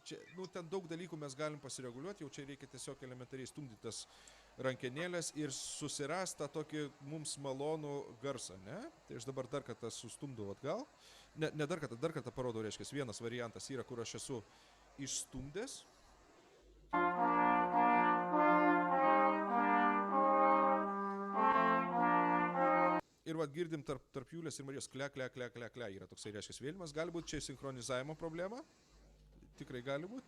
Čia, ten daug dalykų mes galim pasireguliuoti, jau čia reikia tiesiog elementariai stumdyti tas rankenėlės ir susirasti tą tokį mums malonų garsą, ne? Tai aš dabar dar kartą sustumdau atgal. Ne dar kartą parodau, reiškia, vienas variantas yra, kur aš esu išstumdęs. Ir girdim tarp Julės ir Marijos kle, yra toksai, reiškia, vėlimas. Gali būti čia sinchronizavimo problema, tikrai gali būti,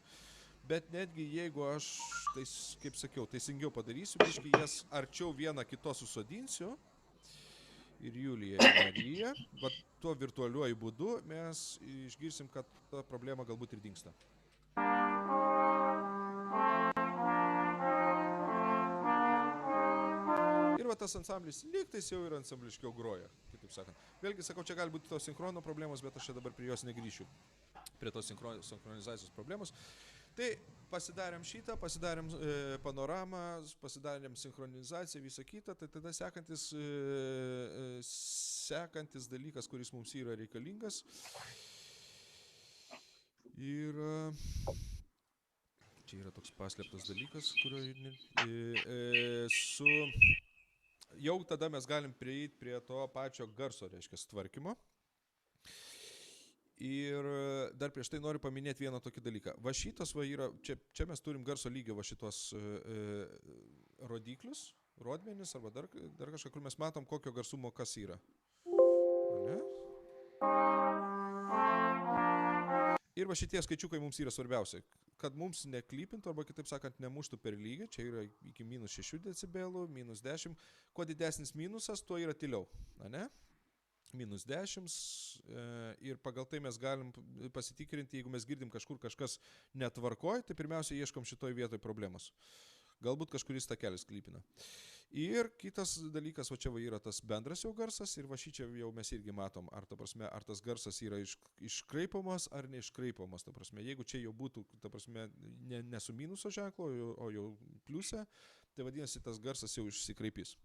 bet netgi jeigu aš, kaip sakiau, teisingiau padarysiu, biškį jas arčiau vieną kito susodinsiu, ir Julija ir Marija, tuo virtualiuoju būdu mes išgirsim, kad ta problema galbūt ir dingsta. Ir tas ansamblis lygtais jau ir ansambliškiau groja, kitaip sakant. Vėlgi, sakau, čia gali būti tos sinchrono problemos, bet aš čia dabar prie jos negrįšiu, prie tos sinchronizacijos problemos. Tai pasidarėm šitą, pasidarėm panoramą, pasidarėm sinchronizaciją, visą kitą, tai tada sekantis dalykas, kuris mums yra reikalingas, yra... Čia yra toks paslėptas dalykas, kurio jau tada mes galim prieiti prie to pačio garso, reiškia, tvarkymo. Ir dar prieš tai noriu paminėti vieną tokį dalyką. Va šitas yra, čia mes turim garso lygio va šitos rodiklius, rodmenis arba dar kažką, kur mes matom, kokio garsumo kas yra. Ne? Ir va šitie skaičiukai mums yra svarbiausia, kad mums neklypintų arba kitaip sakant nemuštų per lygį, čia yra iki -6 decibelų, -10, kuo didesnis minusas, tuo yra tyliau, ne? -10 ir pagal tai mes galim pasitikrinti, jeigu mes girdim kažkur kažkas netvarkoj, tai pirmiausia ieškom šitoj vietoj problemos. Galbūt kažkuris takelis klypina. Ir kitas dalykas, va čia va yra tas bendras jau garsas ir va šį čia jau mes irgi matom, ar, ta prasme, ar tas garsas yra iškraipomas ar neiškraipomas. Ta prasme, jeigu čia jau būtų, ta prasme, ne su minuso ženklo, o jau pliuse, tai vadinasi tas garsas jau išsikraipys.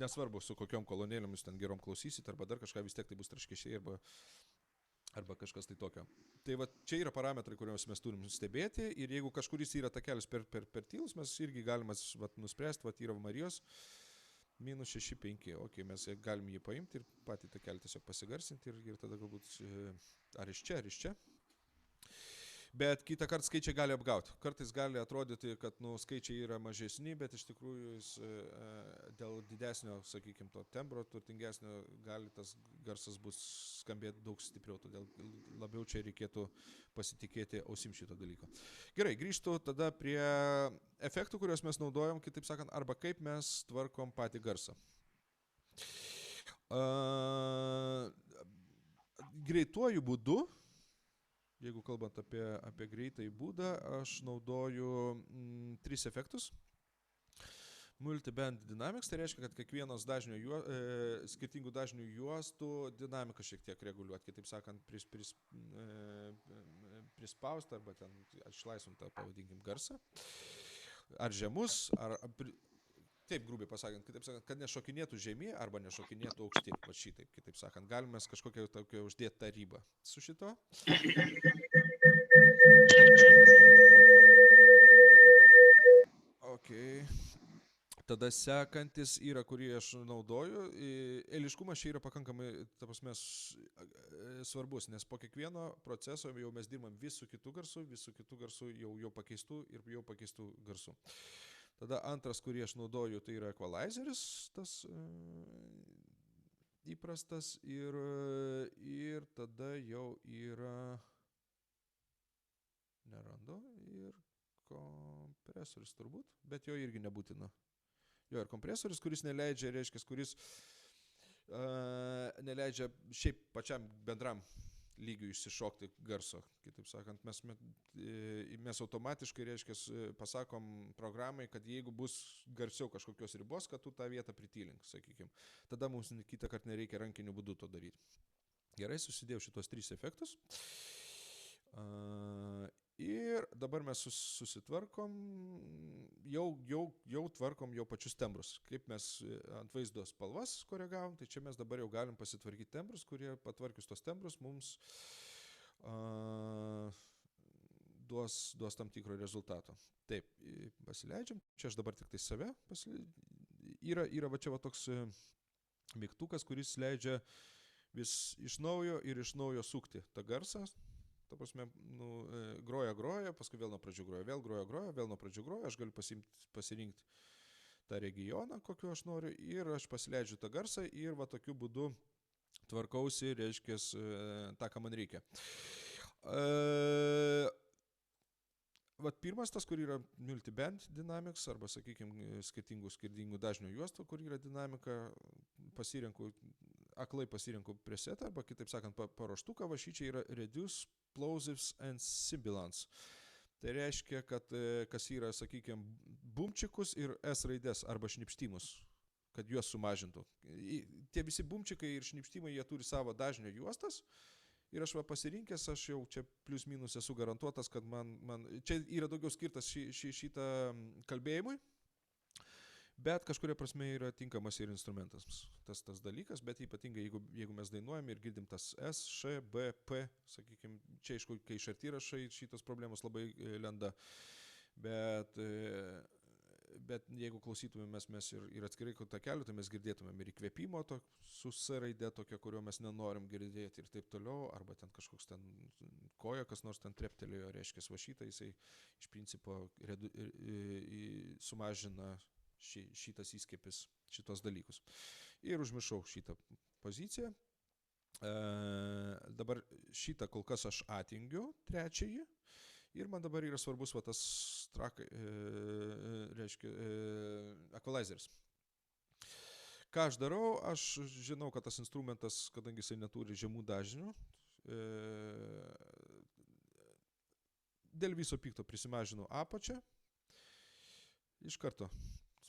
Nesvarbu, su kokiom kolonėlėm jūs ten gerom klausysit, arba dar kažką, vis tiek tai bus traškesiai arba kažkas tai tokio. Tai va, čia yra parametrai, kuriuos mes turim stebėti ir jeigu kažkuris yra takelis per tylus, mes irgi galime nuspręsti, va, yra Marijos -6,5, ok, mes galim jį paimti ir patį takelį tiesiog pasigarsinti ir tada galbūt ar iš čia. Bet kitą kartą skaičiai gali apgauti. Kartais gali atrodyti, kad skaičiai yra mažesni, bet iš tikrųjų jis, dėl didesnio, sakykime, to tembro turtingesnio gali tas garsas bus skambėti daug stipriau, todėl labiau čia reikėtų pasitikėti ausim šito dalyko. Gerai, grįžtu tada prie efektų, kuriuos mes naudojam, kitaip sakant, arba kaip mes tvarkom patį garsą. Greituoju būdu, jeigu kalbant apie greitąjį būdą, aš naudoju 3 efektus. Multiband Dynamics, tai reiškia, kad kiekvienos skirtingų dažnių juostų dinamiką šiek tiek reguliuoti, kitaip sakant, prispaust arba ten išlaisvintą, pavadinkim, garsą. Ar žemus, taip grubiai pasakant, kitaip sakant, kad nešokinėtų žemį arba nešokinėtų aukšti, va šitaip, kitaip sakant, galime mes kažkokią tokią uždėti tą ribą su šito. Ok. Tada sekantis yra, kurį aš naudoju. Eiliškumas čia yra pakankamai, ta prasme, svarbus, nes po kiekvieno proceso jau mes dirbam vis su kitu garsu, jau pakeistų garsų. Tada antras, kurį aš naudoju, tai yra equalizeris, tas įprastas ir tada jau yra nerandu ir kompresorius turbūt, bet jo irgi nebūtina. Jo ir kompresorius, kuris neleidžia, reiškia, kuris neleidžia šiaip pačiam bendram lygių išsišokti garso. Kitaip sakant, mes automatiškai, reiškia, pasakom programai, kad jeigu bus garsiau kažkokios ribos, kad tu tą vietą pritylink, sakykime. Tada mums kitą kartą nereikia rankiniu būdu to daryti. Gerai, susidėjau šitos 3 efektus. Ir dabar mes susitvarkom, jau tvarkom jau pačius tembrus. Kaip mes ant vaizdo spalvas koregavom, tai čia mes dabar jau galim pasitvarkyti tembrus, kurie patvarkius tos tembrus mums duos tam tikro rezultato. Taip, pasileidžiam. Čia aš dabar tik tai save yra va čia va toks mygtukas, kuris leidžia vis iš naujo sukti tą garsą. Ta prasme, groja, paskui vėl nuo pradžių groja, vėl nuo pradžių groja, aš galiu pasirinkti tą regioną, kokiu aš noriu, ir aš pasileidžiu tą garsą ir va tokiu būdu tvarkausi, reiškia, tą, ką man reikia. Vat pirmas tas, kur yra multiband dynamics, arba, sakykime, skirtingų dažnių juostų, kur yra dinamika, aklai pasirinku presetą, arba kitaip sakant, paruoštuką, va šį čia yra reduce, plosives and sibilants. Tai reiškia, kad kas yra, sakykime, bumčikus ir S raidės arba šnipštimus, kad juos sumažintų. Tie visi bumčikai ir šnipštimai, jie turi savo dažnio juostas. Ir aš pasirinkęs, aš jau čia plius minus esu garantuotas, kad man čia yra daugiau skirtas šitą kalbėjimui, bet kažkuria prasme yra tinkamas ir instrumentas tas dalykas, bet ypatingai jeigu mes dainuojam ir girdim tas S, Š, B, P, sakykime, čia aišku, kai išarti rašai, šitos problemos labai lenda, bet jeigu klausytumėm mes ir atskirai takelių, tai mes girdėtumėm ir įkvėpimo su S raide, tokia, kurio mes nenorim girdėti ir taip toliau, arba ten kažkoks ten koja, kas nors ten treptelėjo, reiškia, va šitą, jisai iš principo sumažina šitas įskiepis, šitos dalykus. Ir užmiršau šitą poziciją. Dabar šitą kol kas aš atingiu, trečiąjį. Ir man dabar yra svarbus va tas reiškia, equalizeris. Ką aš darau, aš žinau, kad tas instrumentas, kadangi jisai neturi žemų dažnių, dėl viso pikto prisimažinu apačią, iš karto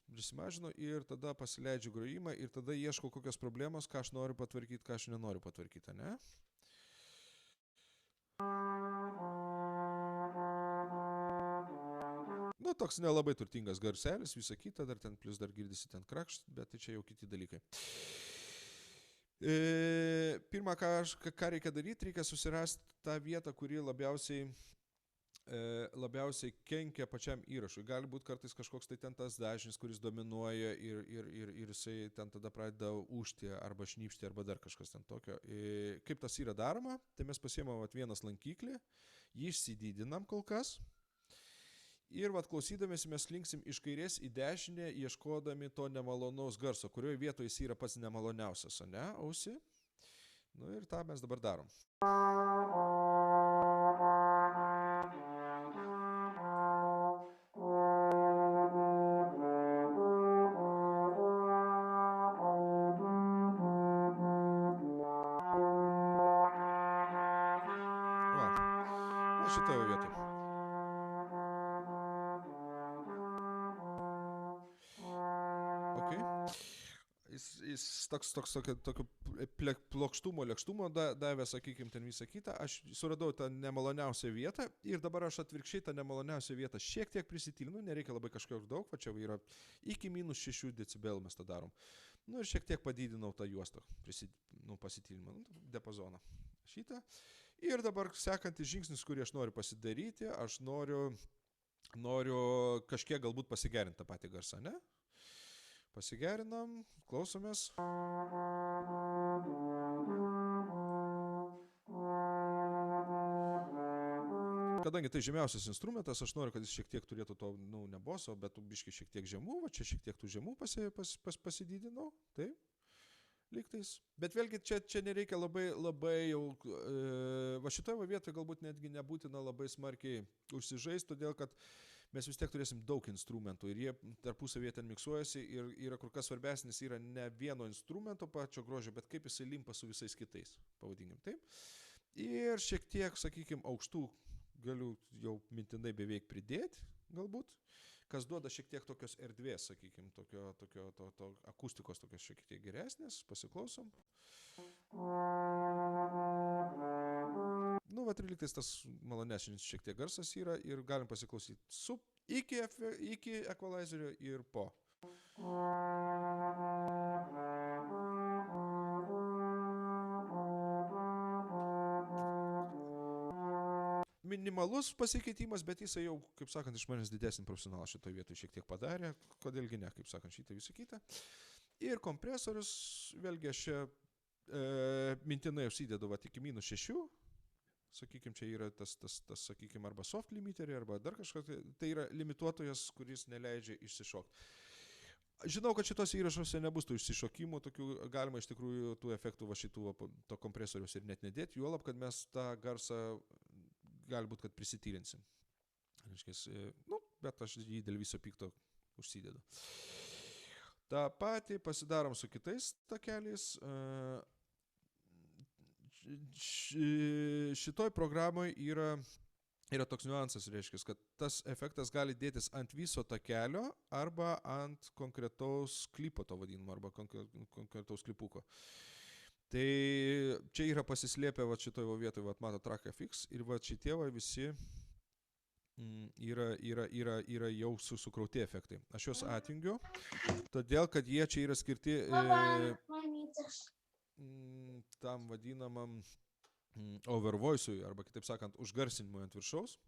prisimažinu ir tada pasileidžiu grojimą ir tada ieškau kokios problemos, ką aš noriu patvarkyti, ką aš nenoriu patvarkyti, ne? Nu, toks nelabai turtingas garselis, visa kita, dar ten plus dar girdisi ten krakšt, bet tai čia jau kiti dalykai. Pirma, ką reikia daryti, reikia susirasti tą vietą, kuri labiausiai kenkia pačiam įrašui. Gali būti kartais kažkoks tai ten tas dažnis, kuris dominuoja ir jisai ten tada pradeda ūžti arba šnypšti arba dar kažkas ten tokio. Kaip tas yra daroma, tai mes pasiemam vienas lankyklį, jį išsididinam kol kas. Ir klausydamėsi mes linksim iš kairės į dešinę, ieškodami to nemalonaus garso, kurioje vietoje jis yra pats nemaloniausias, ne, ausi? Nu ir tą mes dabar darom. Va šitoje vietoje. Jis tokio plokštumo, lėkštumo davė, sakykime, ten visą kitą. Aš suradau tą nemaloniausią vietą ir dabar aš atvirkščiai tą nemaloniausią vietą šiek tiek prisitylinu, nereikia labai kažkiek daug, va čia yra iki -6 decibelų mes tą darom. Nu ir šiek tiek padidinau tą juostą, pasitylinimą, diapazoną šitą. Ir dabar sekantis žingsnis, kurį aš noriu pasidaryti, aš noriu kažkiek galbūt pasigerinti tą patį garsą, ne? Pasigerinam, klausomės. Kadangi tai žemiausias instrumentas, aš noriu, kad jis šiek tiek turėtų to, ne boso, bet biškai šiek tiek žemų, va čia šiek tiek tų žemų pasididinau, taip, lygtais. Bet vėlgi čia nereikia labai jau, va šitoje vietoje galbūt netgi nebūtina labai smarkiai užsižaisti, todėl kad mes vis tiek turėsim daug instrumentų ir jie tarpusavėje ten miksuojasi ir yra kur kas svarbesnis yra ne vieno instrumento pačio grožio, bet kaip jisai limpa su visais kitais, pavadinkim taip. Ir šiek tiek, sakykime, aukštų galiu jau mintinai beveik pridėti, galbūt, kas duoda šiek tiek tokios erdvės, sakykime, to akustikos tokios šiek tiek geresnės, pasiklausom. Nu, va, 13 tas malonesnis šiek tiek garsas yra ir galim pasiklausyti iki equalizerio ir po. Minimalus pasikeitimas, bet jisai jau, kaip sakant, iš manęs didesnį profesionalą šitoje vietoje šiek tiek padarė, kodėlgi ne, kaip sakant, šitą visą kitą. Ir kompresorius, vėlgi aš čia mintinai užsidedu iki -6, sakykime, čia yra tas sakykime, arba soft limiterį, arba dar kažkas, tai yra limituotojas, kuris neleidžia išsišokti. Žinau, kad šitose įrašuose nebus tų išsišokimų, tokių galima iš tikrųjų tų efektų va šitų to kompresorius ir net nedėti, juolab, kad mes tą garsą gali būti, kad prisitylinsim. Bet aš jį dėl viso pikto užsidedu. Ta patį pasidarom su kitais takeliais. Šitoj programoje yra toks niuansas, reiškia, kad tas efektas gali dėtis ant viso takelio arba ant konkretaus klipo, to vadinimo, arba konkretaus klipuko. Tai čia yra pasislėpę šitoje vietoje, mato Track FX ir šitie visi yra jau sukrauti efektai. Aš juos atjungiu, todėl kad jie čia yra skirti tam vadinamam overvoice'ui, arba kitaip sakant, užgarsinimui ant viršaus.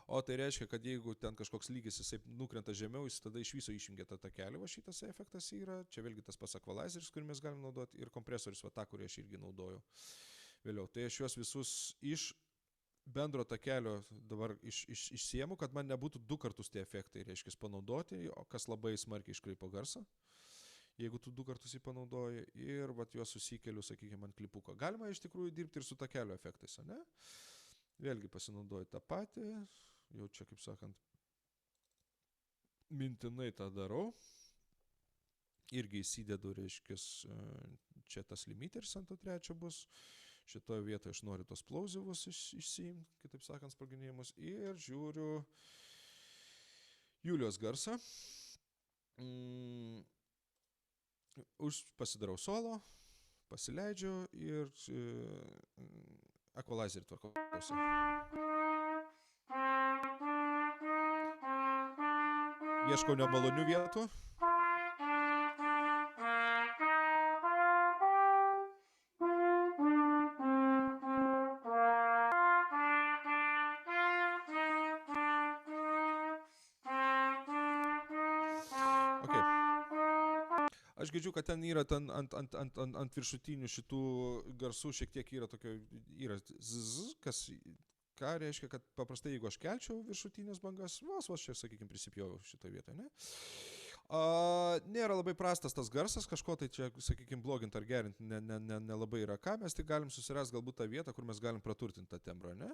O tai reiškia, kad jeigu ten kažkoks lygis jisai nukrenta žemiau, jis tada iš viso išjungia tą takelį, va šitas efektas yra. Čia vėlgi tas pats equalizeris, kurį mes galim naudoti, ir kompresorius, va tą, kurį aš irgi naudoju vėliau. Tai aš juos visus iš bendro takelio dabar išsiemu, kad man nebūtų 2 kartus tie efektai, reiškia, panaudoti, o kas labai smarkiai iškraipo garsą. jeigu tu 2 kartus jį panaudoji, ir vat juos susikeliu, sakykime, ant klipuko. Galima iš tikrųjų dirbti ir su takelio efektais, ne? Vėlgi pasinaudoju tą patį, jau čia, kaip sakant, mintinai tą darau. Irgi įsidedu, reiškia, čia tas limiteris ant to trečio bus. Šitoje vietoje aš noriu tos plauzimus išsiimti, kitaip sakant, sproginėjimus. Ir žiūriu Julijos garsą. Pasidarau solo, pasileidžiu ir equalizerį tvarkausi. Ieškau nemalonių vietų. Aš girdžiu, kad ten yra ant viršutinių šitų garsų šiek tiek yra tokio, yra zzz, ką reiškia, kad paprastai jeigu aš kelčiau viršutinės bangas, vos čia, sakykime, prisipjoviau šitoje vietoje, ne? Nėra labai prastas tas garsas, kažko tai čia, sakykime, bloginti ar gerinti nelabai yra ką, mes tik galim susirasti galbūt tą vietą, kur mes galim praturtinti tą tembrą, ne?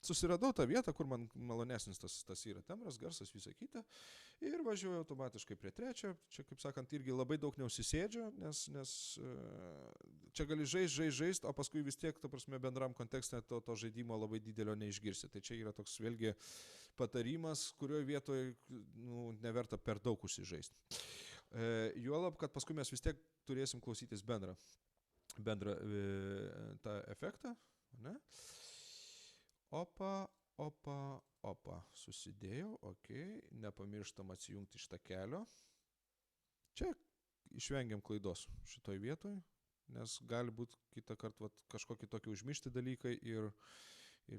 Susiradau tą vietą, kur man malonesnis tas yra tembras, garsas, visą kitą. Ir važiuoju automatiškai prie trečio. Čia, kaip sakant, irgi labai daug neužsisėdžiu, nes čia gali žaist, o paskui vis tiek, ta prasme, bendram kontekste to žaidimo labai didelio neišgirsi. Tai čia yra toks vėlgi patarimas, kurioje vietoje neverta per daug užsižaisti. Juolab, kad paskui mes vis tiek turėsim klausytis bendrą tą efektą, ne? Opa, susidėjau, nepamirštam atsijungti iš takelio. Čia išvengiam klaidos šitoj vietoj, nes gali būti kitą kartą kažkokie tokie užmiršti dalykai ir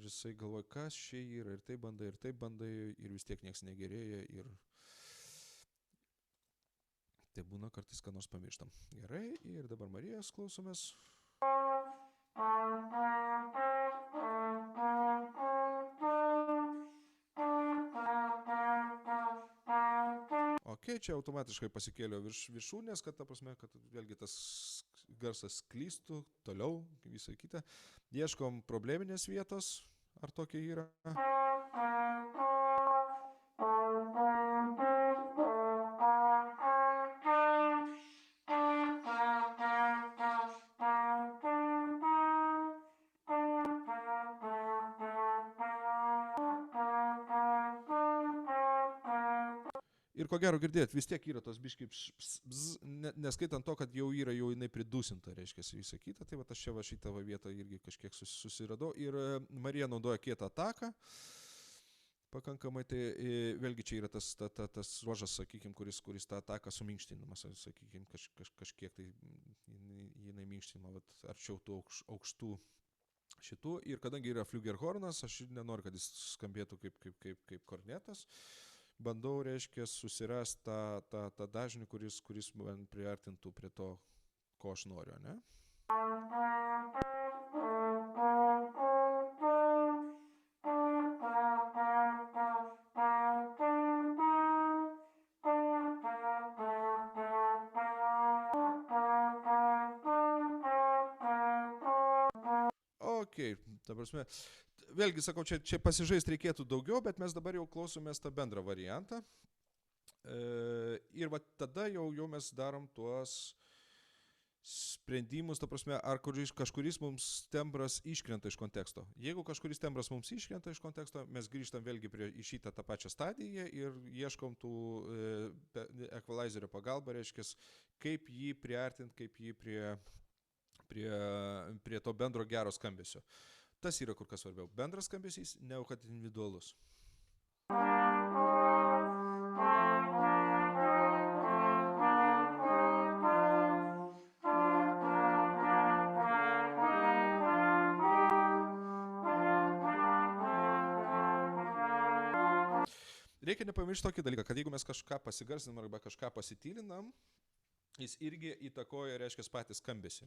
jisai galvoja, kas čia yra, ir taip bandai, ir vis tiek nieks negerėja, ir tai būna kartais, ką nors pamirštam. Gerai, ir dabar Marijos klausomės. Čia automatiškai pasikėliau viršūnės, kad, ta prasme, kad vėlgi tas garsas klystų toliau, visą kitą. Ieškom probleminės vietos, ar tokia yra. Ir ko gero girdėt, vis tiek yra tos biškai, neskaitant to, kad jau yra jinai pridusinta, reiškia, visą kitą, tai aš čia šitą vietą irgi kažkiek susiradau. Ir Marija naudoja kietą taką, pakankamai, tai vėlgi čia yra tas ruožas, sakykime, kuris tą taką suminkštinamas, sakykime, kažkiek tai jinai minkštinama, arčiau tų aukštų šitų. Ir kadangi yra fliugelhornas, aš nenoriu, kad jis skambėtų kaip kornetas. Bandau, reiškia, susirasti tą dažnį, kuris man priartintų prie to, ko aš noriu, ne? Ta prasme, vėlgi sakau, čia pasižaisti reikėtų daugiau, bet mes dabar jau klausomės tą bendrą variantą. Ir tada jau mes darom tuos sprendimus, ta prasme, ar kažkuris mums tembras iškrenta iš konteksto. Jeigu kažkuris tembras mums iškrenta iš konteksto, mes grįžtam vėlgi į šitą tą pačią stadiją ir ieškom tų equalizerio pagalba, reiškia, kaip jį priartinti, kaip jį prie to bendro gero skambesio. Tas yra kur kas svarbiau. Bendras skambesys, negu kad individualus. Reikia nepamiršti tokį dalyką, kad jeigu mes kažką pasigarsinam arba kažką pasitylinam, jis irgi įtakoja, reiškia, patį skambesį.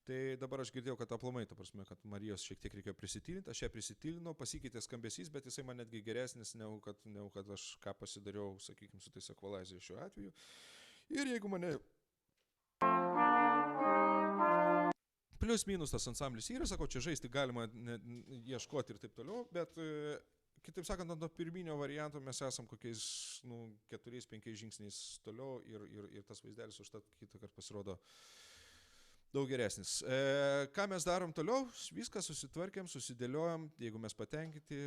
Tai dabar aš girdėjau, kad aplamai, ta prasme, kad Marijos šiek tiek reikėjo prisitilinti, aš ją prisitilinau, pasikeitė skambesys, bet jisai man netgi geresnis, negu kad aš ką pasidariau, sakykime, su tais ekvalaizeriais šiuo atveju. Ir jeigu mane plius minus tas ansamblis yra, sako, čia žaisti galima ieškoti ir taip toliau, bet kitaip sakant, nuo pirminio varianto mes esam kokiais 4-5 žingsniais toliau ir tas vaizdelis užtat kitą kartą pasirodo daug geresnis. Ką mes darom toliau? Viską susitvarkėm, susidėliojom, jeigu mes patenkinti,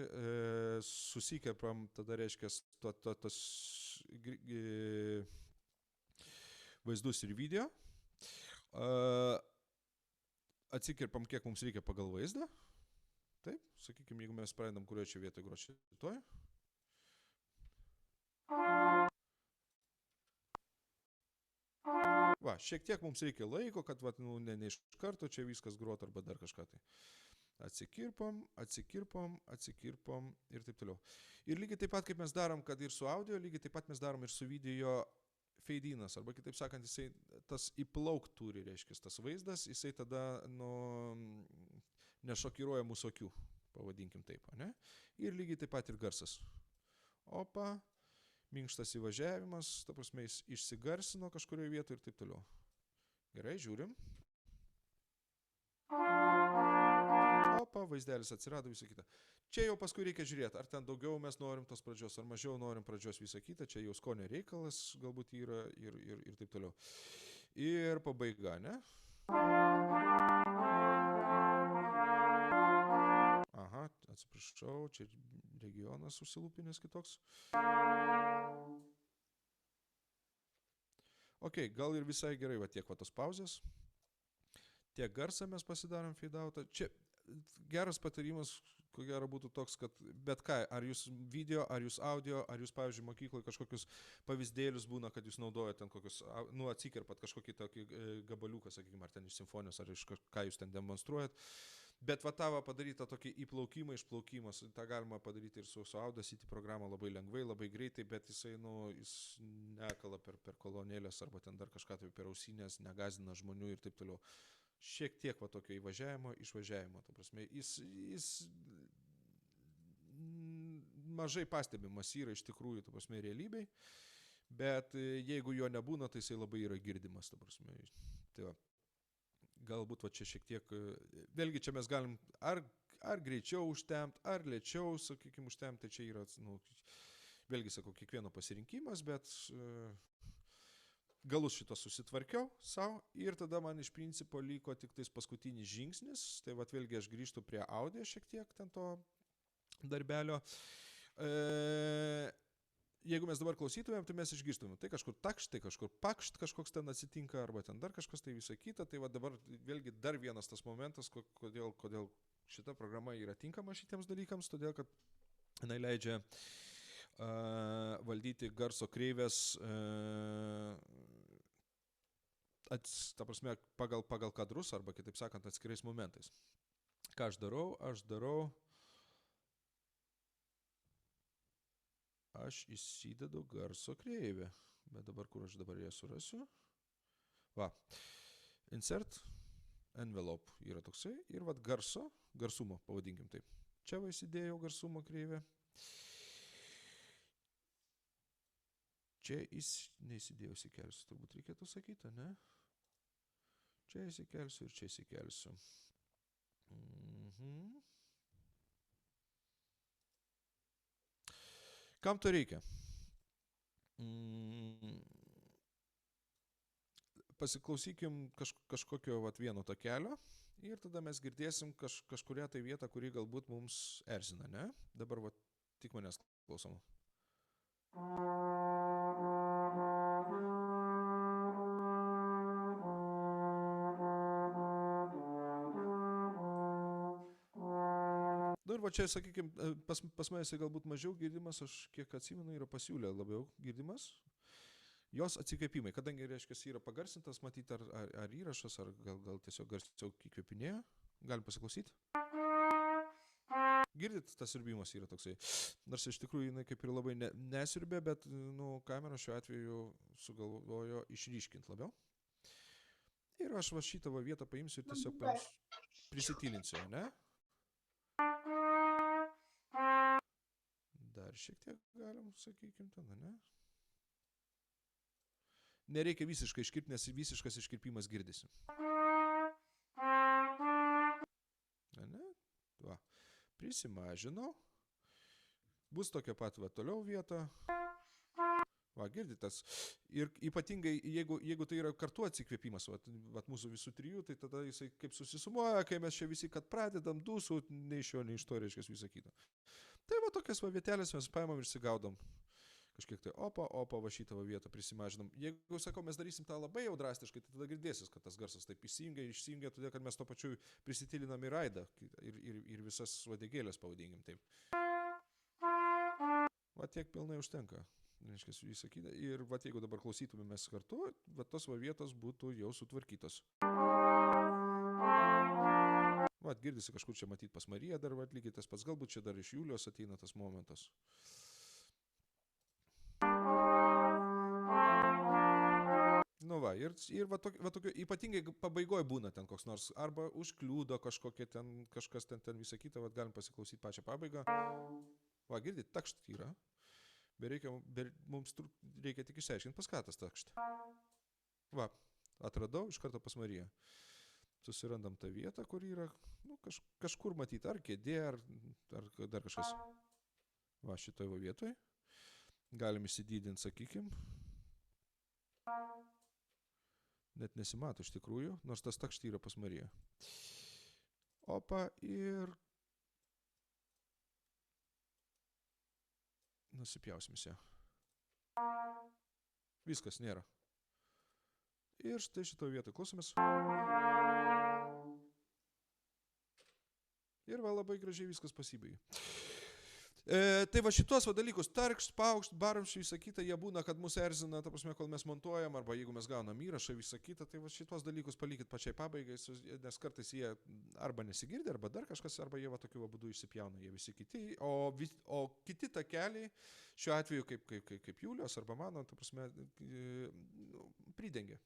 susikėpam, tada reiškia tos vaizdus ir video. Atsikirpam, kiek mums reikia pagal vaizdą. Taip, sakykime, jeigu mes pradedam, kurioje čia vietoje groti šitoje. Va, šiek tiek mums reikia laiko, kad ne iš karto čia viskas groti arba dar kažką tai. Atsikirpam ir taip toliau. Ir lygiai taip pat, kaip mes darom, kad ir su audio, lygiai taip pat mes darom ir su video fade-inas, arba kitaip sakant, jisai tas įplaukt turi, reiškia, tas vaizdas, jisai tada nešokiruoja mūsų akių, pavadinkim taip, ne? Ir lygiai taip pat ir garsas. Opa, minkštas įvažiavimas, ta prasme, jis išsigarsino kažkurioje vietoje ir taip toliau. Gerai, žiūrim. Opa, vaizdelis atsirado, visą kitą. Čia jau paskui reikia žiūrėti, ar ten daugiau mes norim tos pradžios, ar mažiau norim pradžios visą kitą, čia jau skonio reikalas galbūt yra ir taip toliau. Ir pabaiga, ne? Aha, atsiprašau, čia regionas užsilūpinęs kitoks. Ok, gal ir visai gerai, va tiek va tos pauzės. Tiek garsą mes pasidarom fade-outą. Čia geras patarimas, ko gero būtų toks, kad bet ką, ar jūs video, ar jūs audio, ar jūs, pavyzdžiui, mokykloje kažkokius pavyzdėlius būna, kad jūs naudojate ten kokius, atsikirpat kažkokį tokį gabaliuką, sakykime, ar ten iš simfonijos, ar iš ką jūs ten demonstruojat. Bet va tą padarytą tokį įplaukimą, išplaukimas, tą galima padaryti ir su Audacity programa labai lengvai, labai greitai, bet jisai, jis nekala per kolonėlės arba ten dar kažką tai per ausinės, negazina žmonių ir taip toliau. Šiek tiek va tokio įvažiavimo, išvažiavimo, ta prasme, jis mažai pastebimas yra iš tikrųjų, ta prasme, realybėj, bet jeigu jo nebūna, tai jisai labai yra girdimas, ta prasme. Tai va, galbūt va čia šiek tiek, vėlgi čia mes galim ar greičiau užtempt, ar lėčiau, sakykime, užtempt, tai čia yra, vėlgi sakau, kiekvieno pasirinkimas, bet galus šito susitvarkiau savo ir tada man iš principo liko tik tais paskutinis žingsnis, tai vat vėlgi aš grįžtu prie audio šiek tiek ten to darbelio. Jeigu mes dabar klausytumėm, tai mes išgirstumėm, tai kažkur takšt, tai kažkur pakšt, kažkoks ten atsitinka, arba ten dar kažkas, tai visą kitą, tai va dabar vėlgi dar vienas tas momentas, kodėl šita programa yra tinkama šitiems dalykams, todėl kad jinai leidžia valdyti garso kreivės, ta prasme, pagal kadrus, arba kitaip sakant, atskirais momentais. Ką aš darau? Aš įsidedu garso kreivę. Bet dabar, kur aš dabar ją surasiu? Va. Insert envelope yra toksai. Ir vat garsumo, pavadinkim taip. Čia va įsidėjau garsumo kreivę. Čia neįsidėjau įsikelsiu, turbūt reikėtų sakyti, ne? Čia įsikelsiu ir čia įsikelsiu. Kam to reikia? Pasiklausykim kažkokio vat vieno takelio ir tada mes girdėsim kažkurią tai vietą, kuri galbūt mums erzina, ne? Dabar vat tik manęs klausom. Ir va čia, sakykime, pas manęs galbūt mažiau girdimas, aš kiek atsimenu, yra pasiūlę labiau girdimas. Jos atsikvėpimai, kadangi, reiškia, yra pagarsintas, matyti ar įrašas, ar gal tiesiog garsiau įkvėpinėjo. Galim pasiklausyti. Girdit, tas siurbimas yra toksai. Nors iš tikrųjų jinai kaip ir labai nesiurbė, bet kamera šiuo atveju sugalvojo išryškinti labiau. Ir aš va šitą vietą paimsiu ir tiesiog prisitylinsiu, ne? Dar šiek tiek galim, sakykim, tada, ne? Nereikia visiškai iškirpti, nes visiškas iškirpimas girdisi. Ne? Va. Prisimažinau. Bus tokia pat va toliau vieta. Va, girditas. Ir ypatingai, jeigu tai yra kartu atsikvėpimas, va mūsų visų trijų, tai tada jisai kaip susisumuoja, kai mes čia visi, kad pradedam dūsų, nei iš jo, nei iš to, reiškia visą kitą. Tai va tokias va vietelės mes paimam ir sigaudom. Kažkiek tai opa, va šitą vietą prisimažinam. Jeigu, sakau, mes darysim tą labai jau drastiškai, tai tada girdėsis, kad tas garsas taip išsijungia, todėl, kad mes to pačiu prisitilinam į raidą ir visas vadegėlės pavadinkim taip. Va tiek pilnai užtenka. Reiškia, įsakyti. Ir va jeigu dabar klausytumėmės kartu, va tos va vietos būtų jau sutvarkytos. Va, girdisi kažkur čia matyti pas Mariją dar, va lygiai tas pats, galbūt čia dar iš Julijos ateina tas momentas. Nu va, ir va tokio ypatingai pabaigoje būna ten koks nors, arba užkliūdo kažkokie ten, kažkas ten visą kitą, va galim pasiklausyti pačią pabaigą. Va, girdit, takšt yra. Mums reikia tik išsiaiškinti, pas ką tas takšt. Va, atradau iš karto pas Mariją. Susirandam tą vietą, kur yra, nu, kažkur matyti, ar kėdė, ar dar kažkas. Va, šitoj va vietoj. Galim įsidydinti, sakykim. Net nesimato iš tikrųjų, nors tas takšt yra pas Mariją. Opa, ir nusipjausim ją. Viskas, nėra. Ir štai šito vietoj klausomės. Ir va labai gražiai viskas pasibaigė. Tai va šitos va dalykus, tarkšt, paukšt, baramščiai, visą kitą, jie būna, kad mus erzina, ta prasme, kol mes montuojam, arba jeigu mes gaunam įrašą, visą kitą, tai va šitos dalykus palikit pačiai pabaigai, nes kartais jie arba nesigirdi, arba dar kažkas, arba jie va tokiu va būdu išsipjauna, jie visi kiti, o kiti takeliai, šiuo atveju kaip Julijos arba mano, ta prasme, pridengia,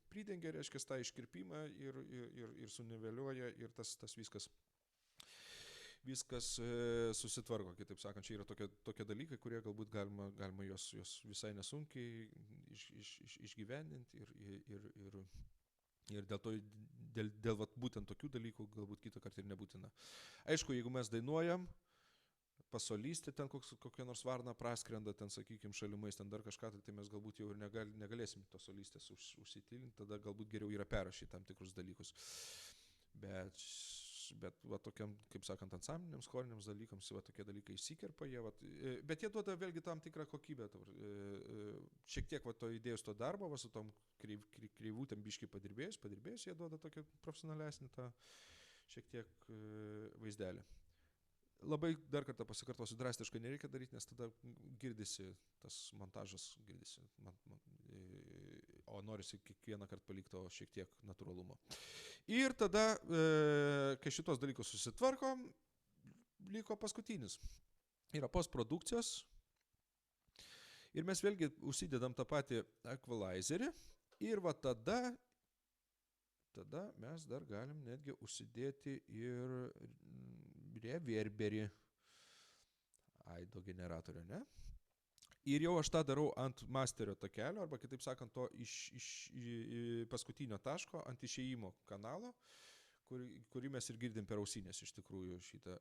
reiškia, tą iškirpimą ir suniveliuoja ir tas viskas susitvarko, kitaip sakant, čia yra tokie dalykai, kurie galbūt galima juos visai nesunkiai išgyvendinti ir dėl būtent tokių dalykų galbūt kitą kartą ir nebūtina. Aišku, jeigu mes dainuojam, pasolystė ten kokia nors varna praskrenda, ten, sakykime, šalimais, ten dar kažką, tai mes galbūt jau ir negalėsim tos solystės užsitilinti, tada galbūt geriau yra perrašyti tam tikrus dalykus. Bet va tokiam, kaip sakant, ansambliniams, choriniams dalykams, va tokie dalykai išsikerpa jie, bet jie duoda vėlgi tam tikrą kokybę. Šiek tiek va to įdėjus to darbo, va su tom kreivūtėm biškai padirbėjus, jie duoda tokį profesionalesnį tą šiek tiek vaizdelį. Labai dar kartą pasikartosiu, drastiškai nereikia daryti, nes tada girdisi tas montažas, o norisi kiekvieną kartą palikti to šiek tiek natūralumo. Ir tada, kai šitos dalykus susitvarko, liko paskutinis. Yra postprodukcijos. Ir mes vėlgi užsidedam tą patį equalizerį. Ir va tada mes dar galim netgi užsidėti ir reverberį aido generatorių, ne? Ir jau aš tą darau ant masterio takelio, arba kitaip sakant, to paskutinio taško ant išėjimo kanalo, kurį mes ir girdim per ausinės iš tikrųjų šitą.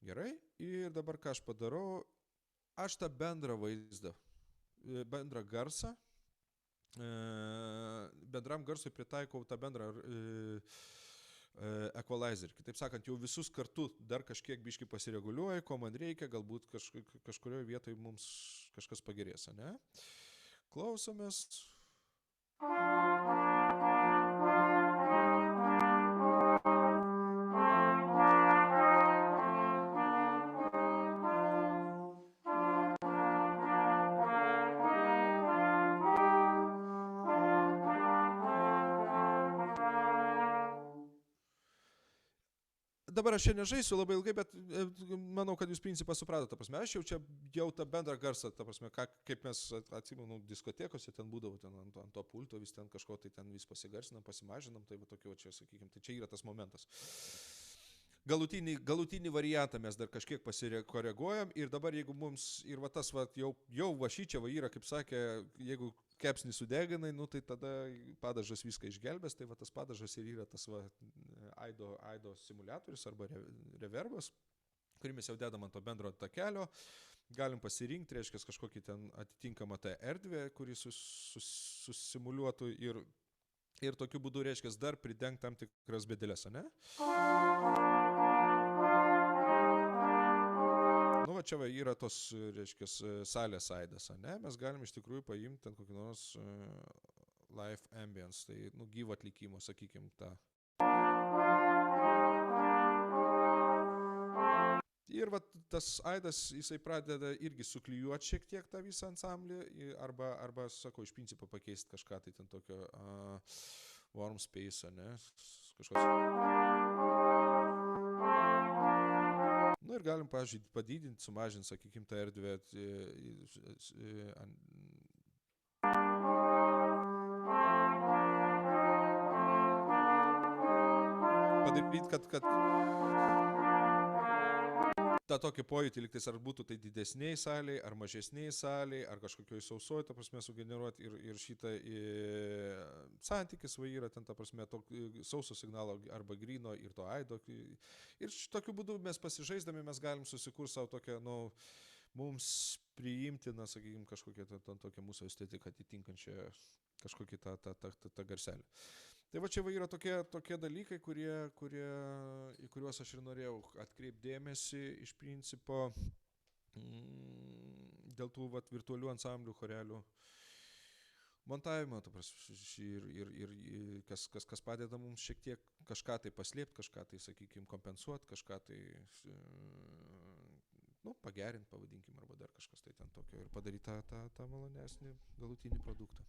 Gerai, ir dabar ką aš padarau, aš tą bendrą vaizdą, bendrą garsą, bendram garsui pritaikau tą bendrą equalizer. Kitaip sakant, jau visus kartu dar kažkiek biškai pasireguliuoja, ko man reikia, galbūt kažkurioje vietoje mums kažkas pagerės, ne? Klausomės. dabar aš čia nežaisiu labai ilgai, bet manau, kad jūs principą supratote. Ta prasme, aš jau tą bendrą garsą, ta prasme, kaip mes atsimenu diskotekose, ten būdavo ten ant to pulto, vis ten kažko tai ten vis pasigarsinam, pasimažinam, tai va tokio čia, sakykime, tai čia yra tas momentas. Galutinį variantą mes dar kažkiek pasikoreguojam ir dabar jeigu mums ir va tas va jau va šičia va yra, kaip sakė, jeigu kepsnį sudeginai, nu tai tada padažas viską išgelbės, tai va tas padažas ir yra tas va aido simuliatorius arba reverbas, kurį mes jau dedam ant to bendro takelio, galim pasirinkti, reiškia, kažkokį ten atitinkamą tą erdvę, kurį susimuliuotų ir tokiu būdu, reiškia, dar pridengti tam tikras bėdelės, ne? Nu, va čia va yra tos, reiškia, salės aidas, ne? Mes galim iš tikrųjų paimti ten kokį nors live ambience, tai, nu, gyvo atlikimo, sakykim, tą. Ir va tas aidas, jisai pradeda irgi suklijuoti šiek tiek tą visą ansamblį, arba sakau, iš principo pakeisti kažką, tai ten tokio warm space, ne? Kažkoks. Nu ir galim, pavyzdžiui, padidinti, sumažinti, sakykime, tą erdvę. Padaryti, kad tą tokį pojūtį liktais, ar būtų tai didesniai saliai, ar mažesniai saliai, ar kažkokioj sausoj, ta prasme, sugeneruoti ir šitą santykis va yra ten, ta prasme, to sauso signalo arba gryno ir to aido. Ir tokiu būdu mes pasižaisdami mes galim susikurti savo tokią, nu, mums priimtiną, sakykime, kažkokią tokią mūsų estetiką atitinkančią kažkokį tą garselį. Tai va čia va yra tokie dalykai, į kuriuos aš ir norėjau atkreipti dėmesį iš principo dėl tų va, virtualių ansamblių, chorelių montavimo, ir kas padeda mums šiek tiek kažką tai paslėpti, kažką tai, sakykime, kompensuoti, kažką tai nu, pagerinti, pavadinkim, arba dar kažkas tai ten tokio ir padaryti tą malonesnį galutinį produktą.